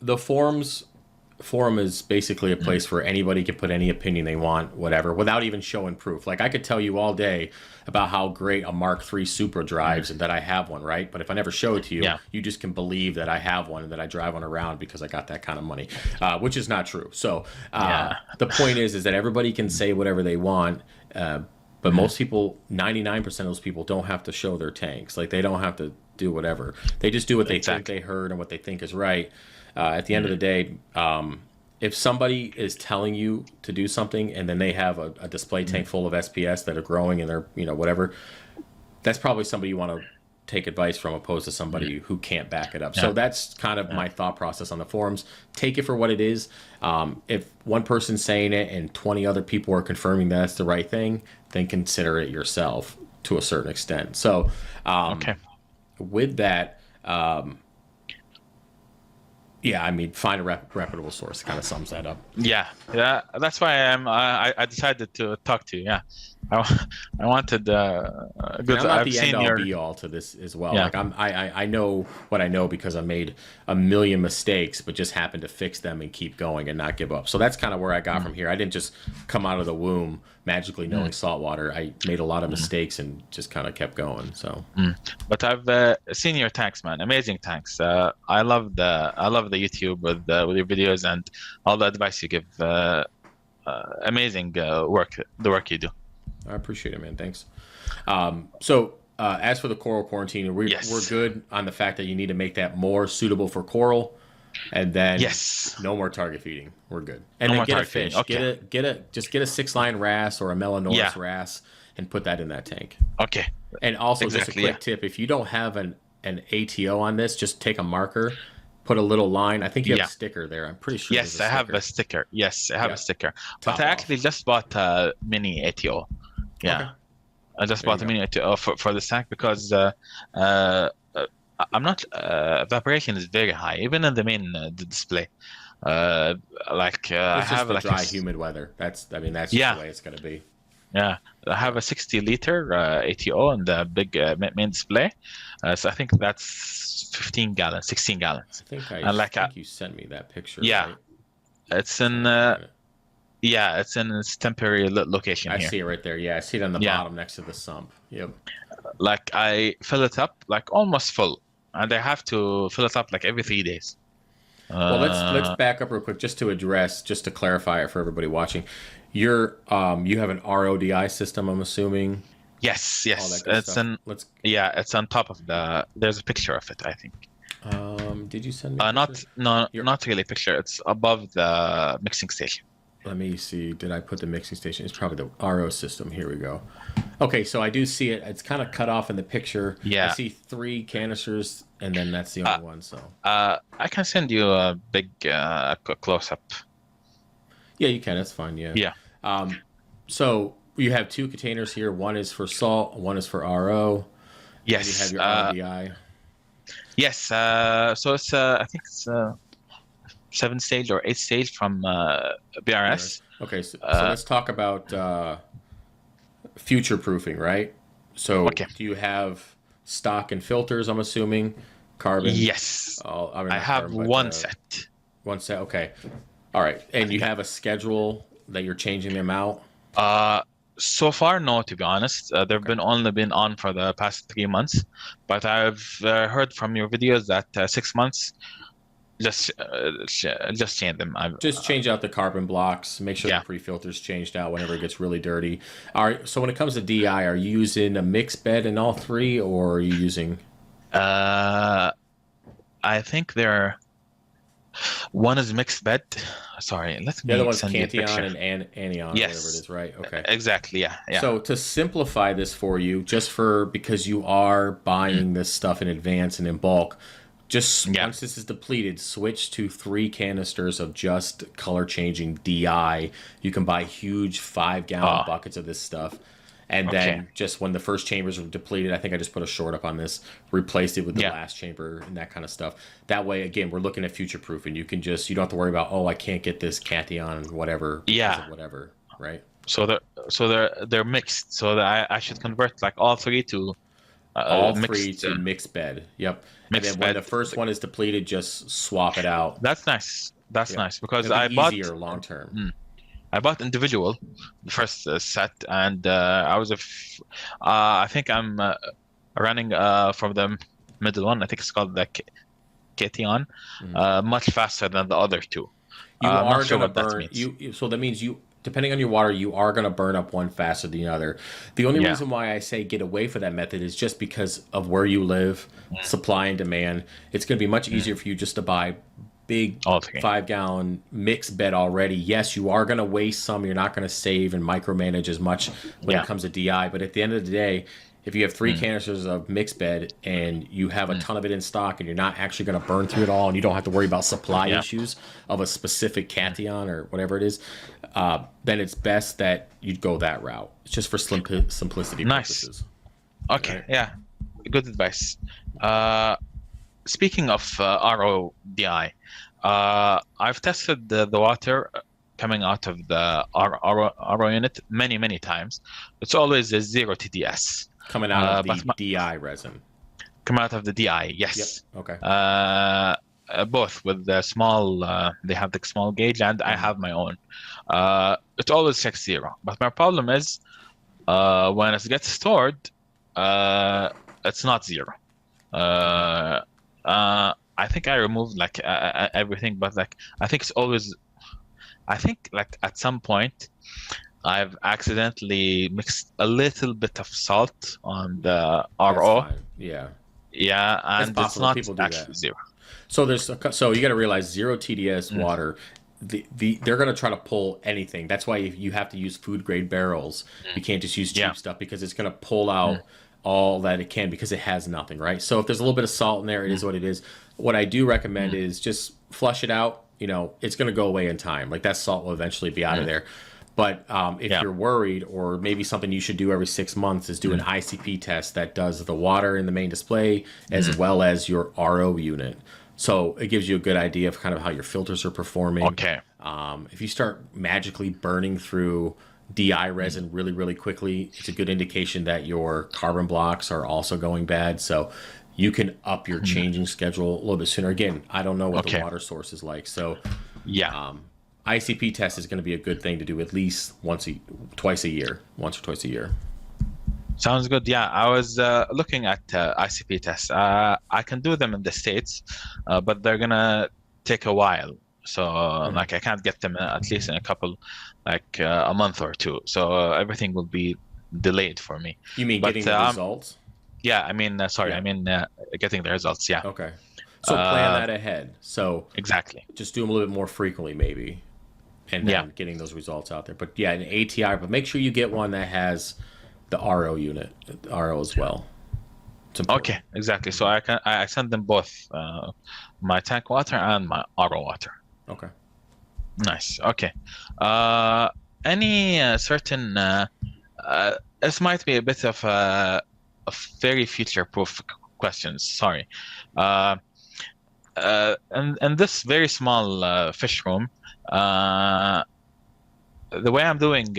the forum is basically a place where anybody can put any opinion they want, whatever, without even showing proof. Like I could tell you all day about how great a Mark III Supra drives and that I have one, right? But if I never show it to you, you just can believe that I have one and that I drive one around because I got that kind of money, which is not true. So the point is that everybody can say whatever they want. But most people, 99% of those people don't have to show their tanks. Like they don't have to do whatever. They just do what they think they heard and what they think is right. At the end of the day, if somebody is telling you to do something and then they have a display tank full of SPS that are growing and they're, whatever, that's probably somebody you want to take advice from opposed to somebody who can't back it up. So that's kind of my thought process on the forums. Take it for what it is. If one person's saying it and 20 other people are confirming that's the right thing, then consider it yourself to a certain extent. So with that, yeah, I mean, find a reputable source. Kind of sums that up. Yeah, that's why I decided to talk to you. Yeah, I wanted good. I'm not the end all be all to this as well. Yeah. Like I know what I know because I made a million mistakes, but just happened to fix them and keep going and not give up. So that's kind of where I got from here. I didn't just come out of the womb magically knowing saltwater. I made a lot of mistakes and just kind of kept going. So, but I've seen your tanks, man. Amazing tanks. I love the YouTube with your videos and all the advice you give. Amazing work. The work you do. I appreciate it, man. Thanks. So as for the coral quarantine, we're good on the fact that you need to make that more suitable for coral, and then no more target feeding. We're good. And then get a fish. Okay. Get a 6-line wrasse or a Melanoris wrasse and put that in that tank. Okay. And also just a quick tip: if you don't have an ATO on this, just take a marker. Put a little line. I think you have a sticker there. I'm pretty sure. Yes, I have a sticker. Yes, I have a sticker. But I actually just bought a mini ATO. Yeah, okay. I just bought a mini ATO for the tank because I'm not. Evaporation is very high, even in the main display. I have the dry, humid weather. That's just the way it's going to be. Yeah, I have a 60-liter ATO on the big main display. So I think that's 15 gallons, 16 gallons. I think you sent me that picture. Yeah, right? It's in. It's in its temporary location. I see it right there. Yeah, I see it on the bottom next to the sump. Yep. Like I fill it up like almost full, and I have to fill it up like every 3 days. Well, let's back up real quick just to clarify it for everybody watching. You have an RODI system, I'm assuming. Yes. It's it's on top of there's a picture of it, I think. Did you send me? Not really a picture. It's above the mixing station. Let me see. Did I put the mixing station? It's probably the RO system. Here we go. Okay, so I do see it. It's kind of cut off in the picture. Yeah. I see 3 canisters, and then that's the only one. So. I can send you a big close up. Yeah, you can. That's fine. Yeah. Yeah. So you have 2 containers here. One is for salt. One is for RO. Yes. And you have your RDI. Yes. So it's I think it's 7-stage or 8-stage from BRS. Okay. So let's talk about future proofing, right? So do you have stock and filters? I'm assuming carbon. Yes. I have one set. One set. Okay. All right. And you have a schedule that you're changing them out? So far, no, to be honest. They've only been on for the past 3 months. But I've heard from your videos that 6 months, just change them. Just change out the carbon blocks. Make sure the pre-filter's changed out whenever it gets really dirty. All right. So when it comes to DI, are you using a mixed bed in all 3, or are you using? I think one is mixed bed. Sorry, the other one's Cantillon and Anion, yes. Whatever it is, right? Okay. Exactly, yeah. So to simplify this for you, because you are buying this stuff in advance and in bulk, Just once this is depleted, switch to 3 canisters of just color changing DI. You can buy huge 5-gallon buckets of this stuff. And then just when the first chambers are depleted, I think I just put a short up on this, replaced it with the last chamber and that kind of stuff. That way, again, we're looking at future proof, and you don't have to worry about, I can't get this cation whatever. Whatever, right? So they're mixed. So that I should convert like all three to mixed bed. Yep. And then when the first one is depleted, just swap it out. That's nice. That's nice because It'll be bought easier long term. I bought individual, the first set, and I was I think I'm running from the middle one. I think it's called the Cation, much faster than the other two. You are going to burn. So that means depending on your water, you are going to burn up one faster than the other. The only reason why I say get away from that method is just because of where you live, supply and demand. It's going to be much easier for you just to buy big 5-gallon mixed bed already. Yes, you are going to waste some. You're not going to save and micromanage as much when it comes to DI. But at the end of the day, if you have 3 canisters of mixed bed and you have a ton of it in stock and you're not actually going to burn through it all and you don't have to worry about supply issues of a specific cation or whatever it is, then it's best that you go that route. It's just for simplicity purposes. Okay, right? Yeah. Good advice. Speaking of RO DI, I've tested the water coming out of the RO unit many times. It's always a 0 TDS. Coming out of the DI resin. Coming out of the DI, yes. Yep. Okay. Both with the small, they have the small gauge, and I have my own. It always checks 0. But my problem is when it gets stored, it's not 0. I think I removed like everything, but like I think it's always. I think like at some point, I've accidentally mixed a little bit of salt on the RO. Yeah, and it's not actually 0. So you got to realize 0 TDS water. They're going to try to pull anything. That's why you have to use food grade barrels. You can't just use cheap stuff because it's going to pull out all that it can because it has nothing, right? So if there's a little bit of salt in there, it is what it is. What I do recommend is just flush it out. It's going to go away in time. Like that salt will eventually be out of there. But if you're worried, or maybe something you should do every 6 months is do an ICP test that does the water in the main display as well as your RO unit. So it gives you a good idea of kind of how your filters are performing. Okay. If you start magically burning through DI resin really quickly, it's a good indication that your carbon blocks are also going bad. So you can up your changing schedule a little bit sooner. Again, I don't know what the water source is like. So ICP test is going to be a good thing to do at least once or twice a year. Sounds good. Yeah, I was looking at ICP tests. I can do them in the States, but they're going to take a while. So like I can't get them at least in a couple, like a month or two. So everything will be delayed for me. You mean getting the results? Yeah, I mean, getting the results. Yeah. Okay. So plan that ahead. So exactly. Just do them a little bit more frequently, maybe, and then getting those results out there. But yeah, an ATI. But make sure you get one that has the RO unit, RO as well. Okay, exactly. So I send them both, my tank water and my RO water. Okay. Nice. Okay. Any certain? This might be a bit of a very future-proof questions. Sorry. And this very small fish room, the way I'm doing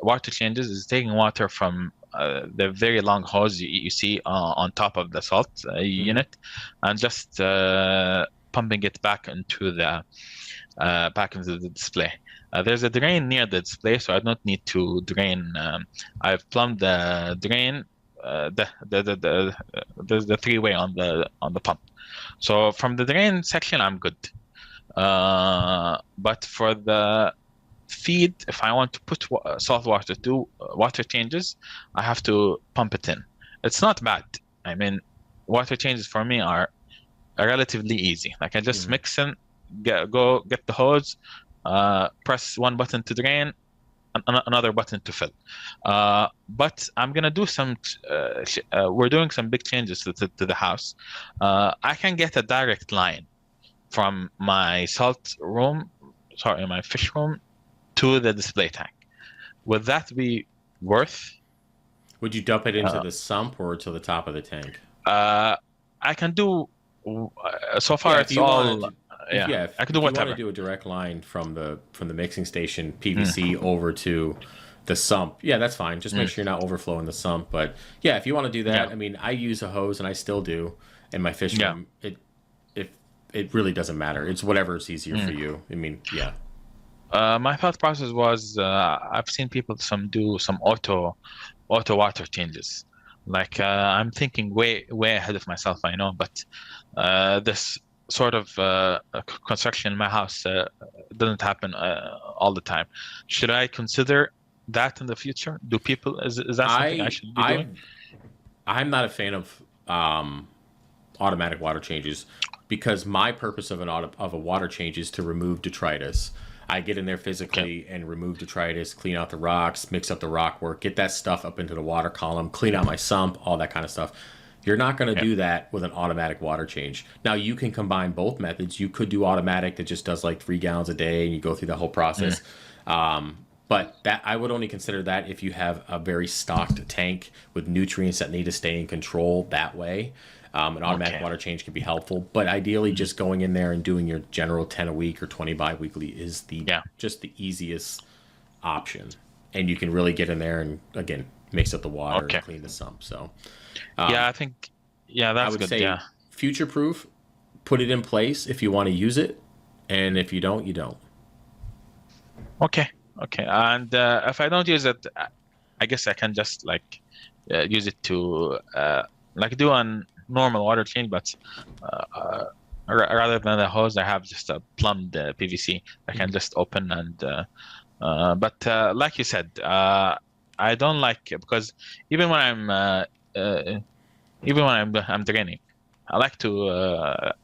water changes is taking water from the very long hose you see on top of the salt unit, and just pumping it back into the display. There's a drain near the display, so I don't need to drain. I've plumbed the drain. There's the 3-way on the pump. So from the drain section, I'm good. But for the feed, if I want to put salt water to water changes, I have to pump it in. It's not bad. I mean, water changes for me are relatively easy. Like I just mix in, go get the hose, press one button to drain, another button to fill. But I'm gonna do some. We're doing some big changes to the house. I can get a direct line from my my fish room to the display tank. Would that be worth? Would you dump it into the sump or to the top of the tank? I can do. So far, it's all. I can do whatever. If you want to do a direct line from the mixing station PVC over to the sump, yeah, that's fine. Just make sure you're not overflowing the sump. But yeah, if you want to do that, I mean, I use a hose and I still do in my fish room. It really doesn't matter. It's whatever's easier for you. I mean, yeah. My thought process was I've seen people do some auto water changes. Like I'm thinking way ahead of myself, I know, but this sort of construction in my house doesn't happen all the time. Should I consider that in the future? Do people is that something I should be doing? I'm not a fan of automatic water changes because my purpose of a water change is to remove detritus. I get in there physically and remove detritus, clean out the rocks, mix up the rock work, get that stuff up into the water column, clean out my sump, all that kind of stuff. You're not going to do that with an automatic water change. Now, you can combine both methods. You could do automatic that just does like 3 gallons a day and you go through the whole process. But that I would only consider that if you have a very stocked tank with nutrients that need to stay in control that way. An automatic water change can be helpful, but ideally just going in there and doing your general 10 a week or 20 bi-weekly is just the easiest option. And you can really get in there and, again, mix up the water and clean the sump. So, I think, that's I would good. say future-proof, put it in place if you want to use it, and if you don't, you don't. Okay. And if I don't use it, I guess I can just use it to do a normal water change, but rather than the hose, I have just a plumbed PVC. I can just open and. But like you said, I don't like it because even when I'm draining, I like to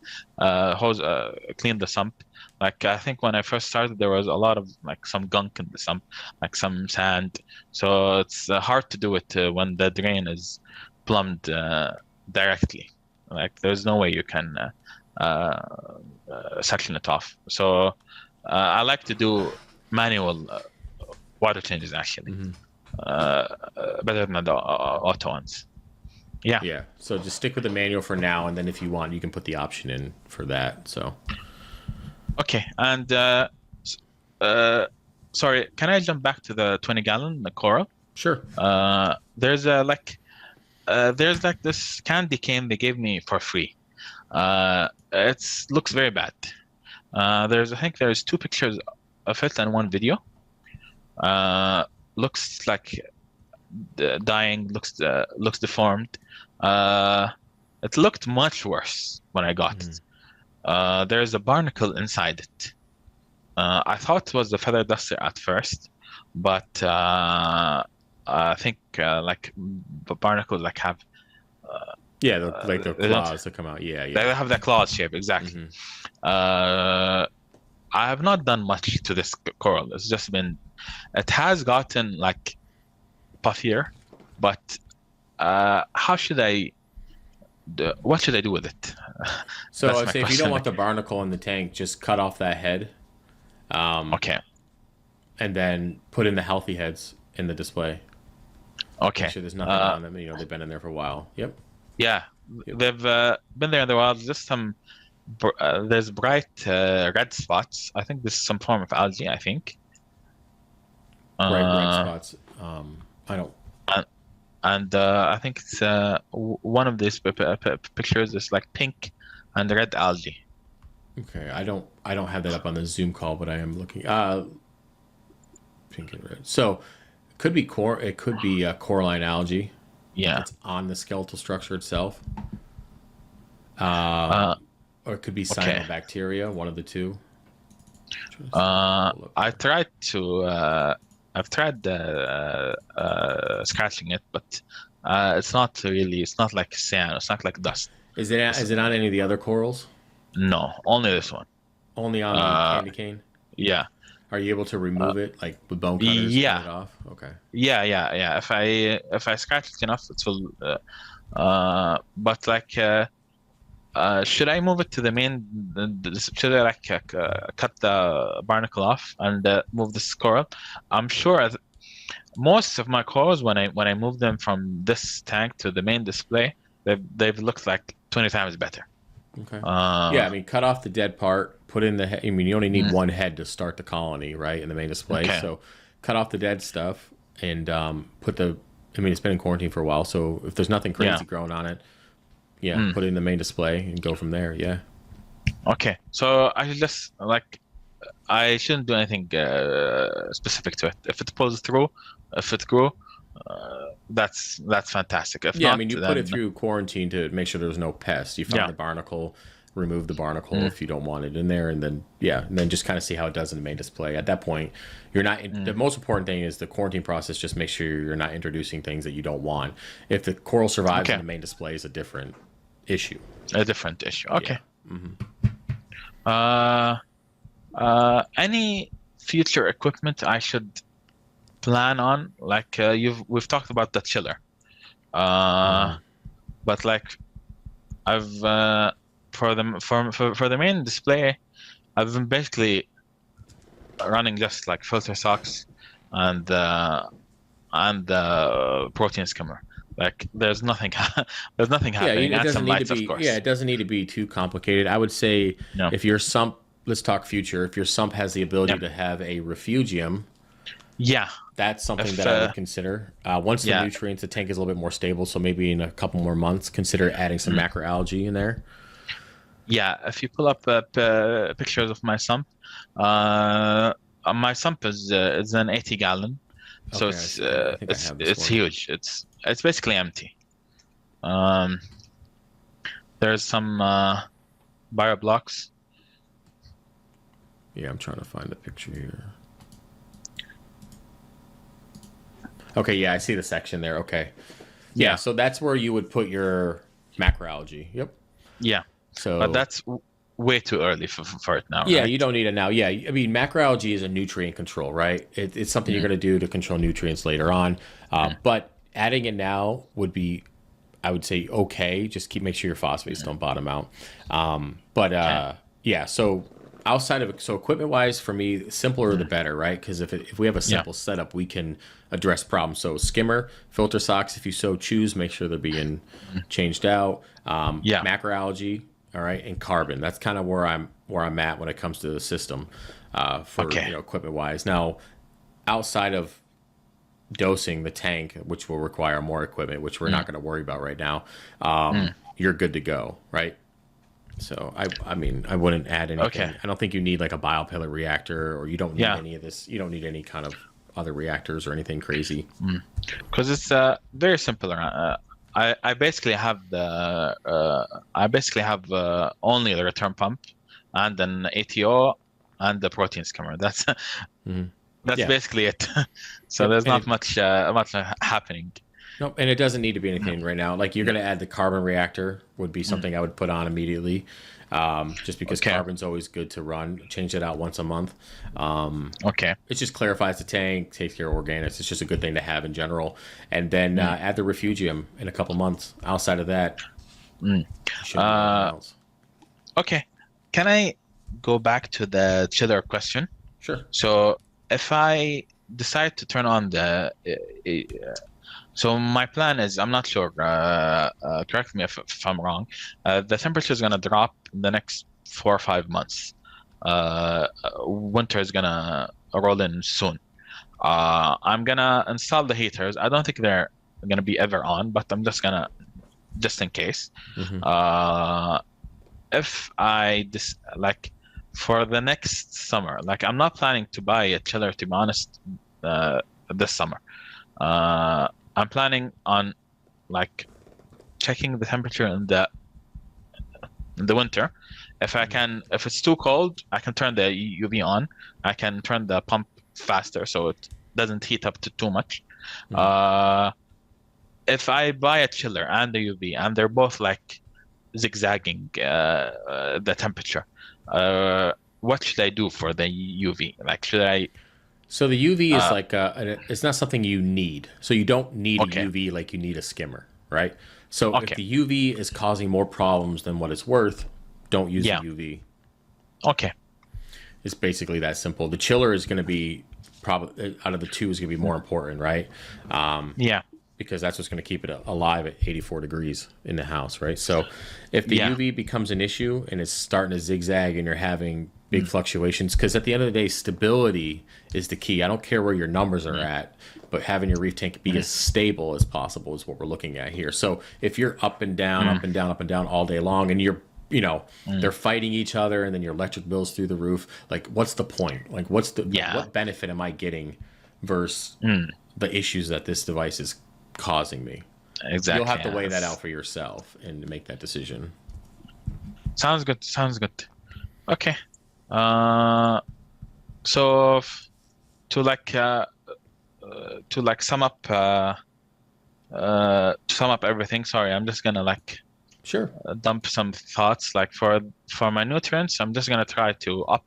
clean the sump. Like I think when I first started, there was a lot of some gunk in the sump, like some sand. So it's hard to do it when the drain is plumbed directly. Like there's no way you can suction it off. So I like to do manual water changes actually, better than the auto ones. Yeah. So just stick with the manual for now, and then if you want, you can put the option in for that. So. Okay, and sorry, can I jump back to the 20-gallon, the coral? Sure. There's this candy cane they gave me for free. It looks very bad. I think there's 2 pictures of it and 1 video. Looks like dying. Looks deformed. It looked much worse when I got it. There's a barnacle inside it. I thought it was the feather duster at first, but I think barnacles have the claws that come out. Yeah. They have the claws shape exactly. I have not done much to this coral. It's just it has gotten puffier, but how should I? What should I do with it? So I'd say if you don't want the barnacle in the tank, just cut off that head. Okay. And then put in the healthy heads in the display. Okay. Make sure there's nothing on them. They've been in there for a while. Yep. Yeah, they've been there in the wild. Just some. There's bright red spots. I think this is some form of algae. I think. Red spots. I don't. And I think it's one of these pictures is pink and red algae. Okay, I don't have that up on the Zoom call, but I am looking. Pink and red. So it could be coralline algae. Yeah, it's on the skeletal structure itself. Or it could be cyanobacteria. One of the two. I've tried scratching it, but it's not really. It's not like sand. It's not like dust. Is it on any of the other corals? No, only this one. Only on the candy cane? Yeah. Are you able to remove it like with bone cutters? Cut Yeah, it off. Okay. yeah. If I scratch it enough, it will. But like, should I move it to the main? Should I like cut the barnacle off and move this coral? I'm sure most of my corals, when I move them from this tank to the main display, they've looked like 20 times better. Okay. Yeah, Uh, I mean, cut off the dead part, put in the head. I mean, you only need mm, one head to start the colony, right, in the main display. okay. So cut off the dead stuff and put the. I mean, it's been in quarantine for a while, so if there's nothing Yeah. crazy growing on it, yeah, Mm, put it in the main display and go from there. Yeah. okay. So I should just like I shouldn't do anything specific to it. If it pulls through, if it grew, that's fantastic. If Yeah, I not, mean, you put then it through quarantine to make sure there was no pests. You found yeah. the barnacle, remove the barnacle Mm, if you don't want it in there, and then yeah, and then just kind of see how it does in the main display. At that point, you're not. The mm, most important thing is the quarantine process. Just make sure you're not introducing things that you don't want. If the coral survives in okay. the main display, is a different issue. A different issue. Yeah. Okay. Uh, any future equipment I should plan on? Like we've talked about the chiller. Mm-hmm. But like I've for the main display, I've been basically running just like filter socks and protein skimmer. Like there's nothing there's nothing Yeah, happening, it and doesn't some need to lights, of be. Yeah, course. it doesn't need to be too complicated. I would say No. if your sump, let's talk future. If your sump has the ability Yep. to have a refugium, Yeah. that's something If that I would consider. Once the yeah. nutrients, the tank is a little bit more stable, so maybe in a couple more months, consider adding some macroalgae in there. Yeah, if you pull up pictures of my sump is an 80 gallon, so Okay, I see. I think I have this it's one. huge. It's basically empty. Um, there's some bio blocks. Yeah, I'm trying to find the picture here. Okay, yeah, I see the section there. Okay. Yeah, Yeah, so that's where you would put your macroalgae. Yep. yeah, but So that's way too early for it now, yeah, right? you don't need it now. Yeah, I mean, macroalgae is a nutrient control, right? It's something you're going to do to control nutrients later on. But adding it now would be, I would say, okay. Just make sure your phosphates don't bottom out. But Okay. yeah, so outside of so equipment wise, for me, simpler the better, right? Because if we have a Yeah. simple setup, we can address problems. So skimmer, filter socks, if you so choose, make sure they're being changed out. Yeah. Macroalgae, all right, and carbon. That's kind of where I'm at when it comes to the system for Okay. equipment wise. Now, outside of dosing the tank, which will require more equipment, which we're not going to worry about right now, you're good to go, right? So I mean, I wouldn't add anything. Okay. I don't think you need like a biopillar reactor, or you don't need Yeah. any of this. You don't need any kind of other reactors or anything crazy. Because it's very simple. I basically have only the return pump and an ATO and the protein skimmer. That's Mhm. that's Yeah. basically it. So Yep, there's and not much happening. Nope, and it doesn't need to be anything right now. Like you're going to add the carbon reactor would be something I would put on immediately, just because Okay. carbon's always good to run. Change it out once a month. Okay. It just clarifies the tank, takes care of organics. It's just a good thing to have in general. And then add the refugium in a couple months. Outside of that, you shouldn't do anything else. Okay. Can I go back to the chiller question? Sure. So if I decide to turn on so my plan is, I'm not sure, correct me if I'm wrong, the temperature is going to drop in the next 4 or 5 months. Winter is going to roll in soon. I'm going to install the heaters. I don't think they're going to be ever on, but I'm just in case. Mhm. If I like for the next summer, like I'm not planning to buy a chiller, to be honest, this summer. I'm planning on like checking the temperature in the winter. If it's too cold, I can turn the UV on. I can turn the pump faster so it doesn't heat up too much. If I buy a chiller and the UV and they're both like zigzagging the temperature, what should I do for the UV? Like, should I? So the UV is like it's not something you need. So you don't need a Okay. UV like you need a skimmer, right? So if Okay. the UV is causing more problems than what it's worth, don't use the Yeah. UV. Okay. It's basically that simple. The chiller is going to be probably out of the two is going to be more important, right? Yeah. Because that's what's going to keep it alive at 84 degrees in the house, right? So if the Yeah. UV becomes an issue and it's starting to zigzag and you're having big fluctuations, because at the end of the day, stability is the key. I don't care where your numbers are at, but having your reef tank be as stable as possible is what we're looking at here. So if you're up and down, up and down, up and down all day long, and you're they're fighting each other, and then your electric bill's through the roof. Like, what's the point? Like, what benefit am I getting versus the issues that this device is causing me? Exactly. You'll have to weigh that out for yourself and make that decision. Sounds good. Sounds good. Okay. So to like sum up everything. Sorry, I'm just gonna like Sure. dump some thoughts. Like for my nutrients, I'm just gonna try to up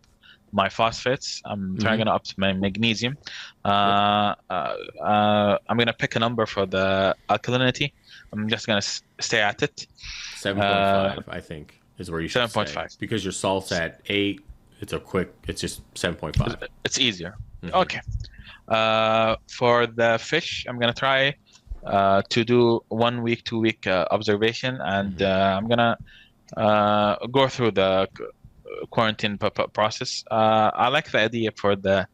my phosphates. I'm trying to up my magnesium. I'm gonna pick a number for the alkalinity. I'm just gonna stay at it. 7.5, I think, is where you should 7.5. stay. Because your salt's at 8, it's just 7.5. It's easier. Okay. For the fish, I'm gonna try to do 1 week, 2 week observation, and I'm gonna go through the quarantine process. I like the idea for the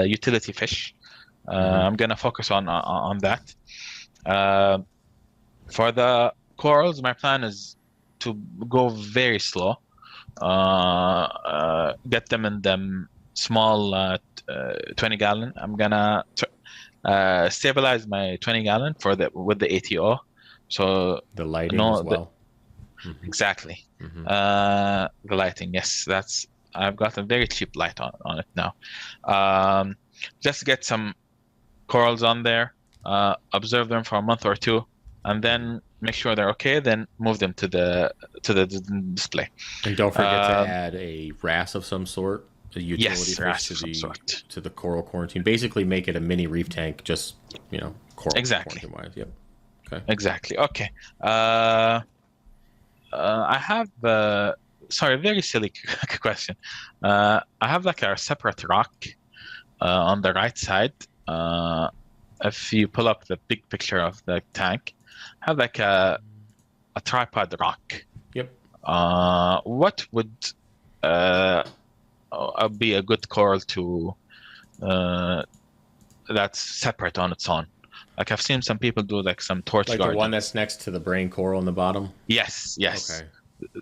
utility fish. I'm gonna focus on that. For the corals, my plan is to go very slow. Get them in them small 20 gallon. I'm gonna stabilize my 20 gallon with the ATO. So The lighting as well. Exactly. The lighting, yes, I've got a very cheap light on it now. Just get some corals on there, observe them for a month or two, and then make sure they're okay. Then move them to the display. And don't forget to add a RAS of some sort, a utility RAS fish of some sort. to the coral quarantine. Basically, make it a mini reef tank, just coral quarantine wise. Yep. Okay. Exactly. Okay. I have sorry, very silly question. I have like a separate rock on the right side. If you pull up the big picture of the tank, I have like a tripod rock. Yep. What would be a good coral to that's separate on its own? Like I've seen some people do like some torch Like garden. the one that's next to the brain coral in the bottom? Yes. Okay.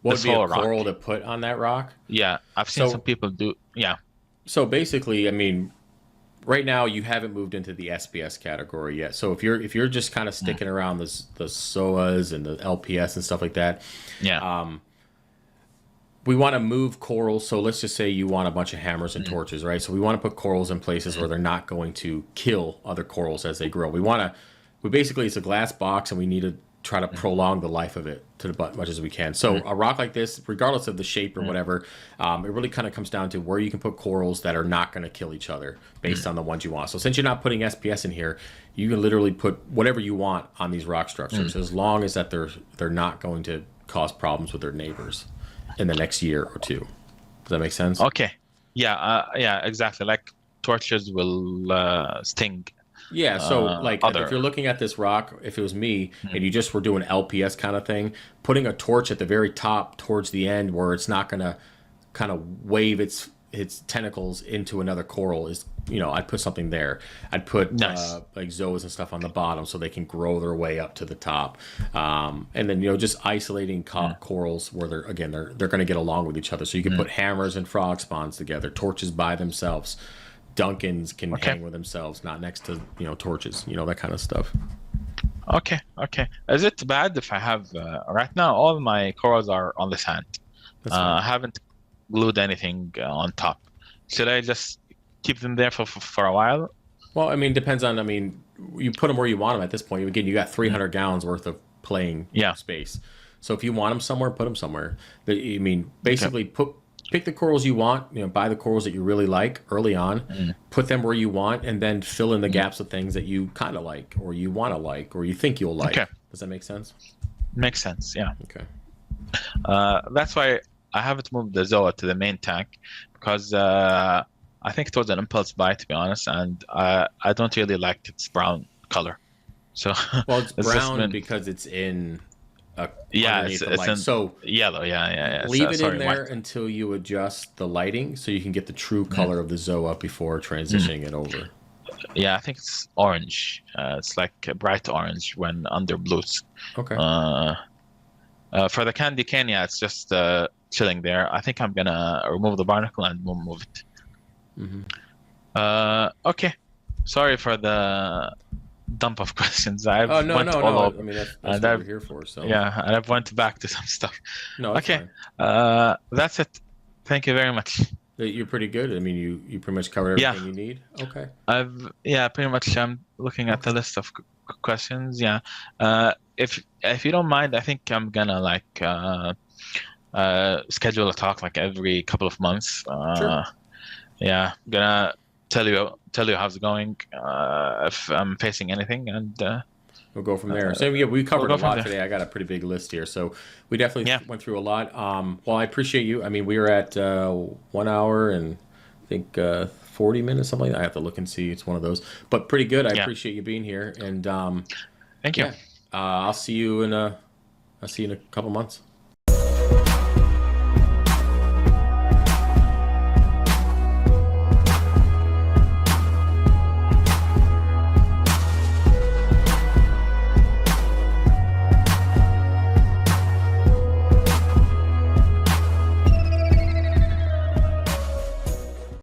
What would be a coral to put on that rock? Yeah, I've seen some people do. Yeah. So basically, I mean, right now you haven't moved into the SPS category yet. So if you're just kind of sticking around the SOAs and the LPS and stuff like that, we want to move corals. So let's just say you want a bunch of hammers and torches, right? So we want to put corals in places where they're not going to kill other corals as they grow. We basically, it's a glass box, and we need to try to prolong the life of it to as much as we can. So a rock like this, regardless of the shape or whatever, it really kind of comes down to where you can put corals that are not going to kill each other based on the ones you want. So since you're not putting SPS in here, you can literally put whatever you want on these rock structures, as long as that they're not going to cause problems with their neighbors in the next year or two. Does that make sense? Okay. Yeah. Yeah. Exactly. Like torches will sting. Yeah, so if you're looking at this rock, if it was me and you just were doing LPS kind of thing, putting a torch at the very top towards the end where it's not going to kind of wave its tentacles into another coral is, I'd put something there. I'd put like zoas and stuff on the bottom so they can grow their way up to the top. And then, just isolating corals where they're going to get along with each other. So you can put hammers and frog spawns together, torches by themselves. Duncans can hang with themselves, not next to torches, that kind of stuff. Okay. Is it bad if I have right now all my corals are on the sand? I haven't glued anything on top. Should I just keep them there for a while? Well, I mean, depends on. I mean, you put them where you want them at this point. Again, you got 300 gallons worth of playing space. So if you want them somewhere, put them somewhere. I mean, basically put pick the corals you want. Buy the corals that you really like early on. Put them where you want, and then fill in the gaps with things that you kind of like, or you want to like, or you think you'll like. Okay. Does that make sense? Makes sense. Yeah. Okay. That's why I haven't moved the Zoa to the main tank, because I think it was an impulse buy, to be honest, and I don't really like its brown color. So well, it's brown because it's in. It's in so yellow. Yeah. Leave it in there until you adjust the lighting, so you can get the true color of the Zoa before transitioning it over. Yeah, I think it's orange. It's like a bright orange when under blues. Okay. For the candy cane, yeah, it's just chilling there. I think I'm gonna remove the barnacle and move it. Okay. Sorry for the dump of questions. No. I mean, that's what we're here for. So yeah, and I've went back to some stuff. No, okay. That's it. Thank you very much. You're pretty good. I mean, you pretty much covered everything you need. Okay. Pretty much. I'm looking at the list of questions. Yeah. If you don't mind, I think I'm gonna schedule a talk like every couple of months. Sure. Yeah, gonna tell you how's it going, if I'm facing anything, and we'll go from there. So yeah, we covered a lot today. I got a pretty big list here, so we definitely went through a lot. Well, I appreciate you. I mean, we were at 1 hour and I think 40 minutes, something like that. I have to look and see. It's one of those, but pretty good. I appreciate you being here, and thank you. I'll see you in a couple months.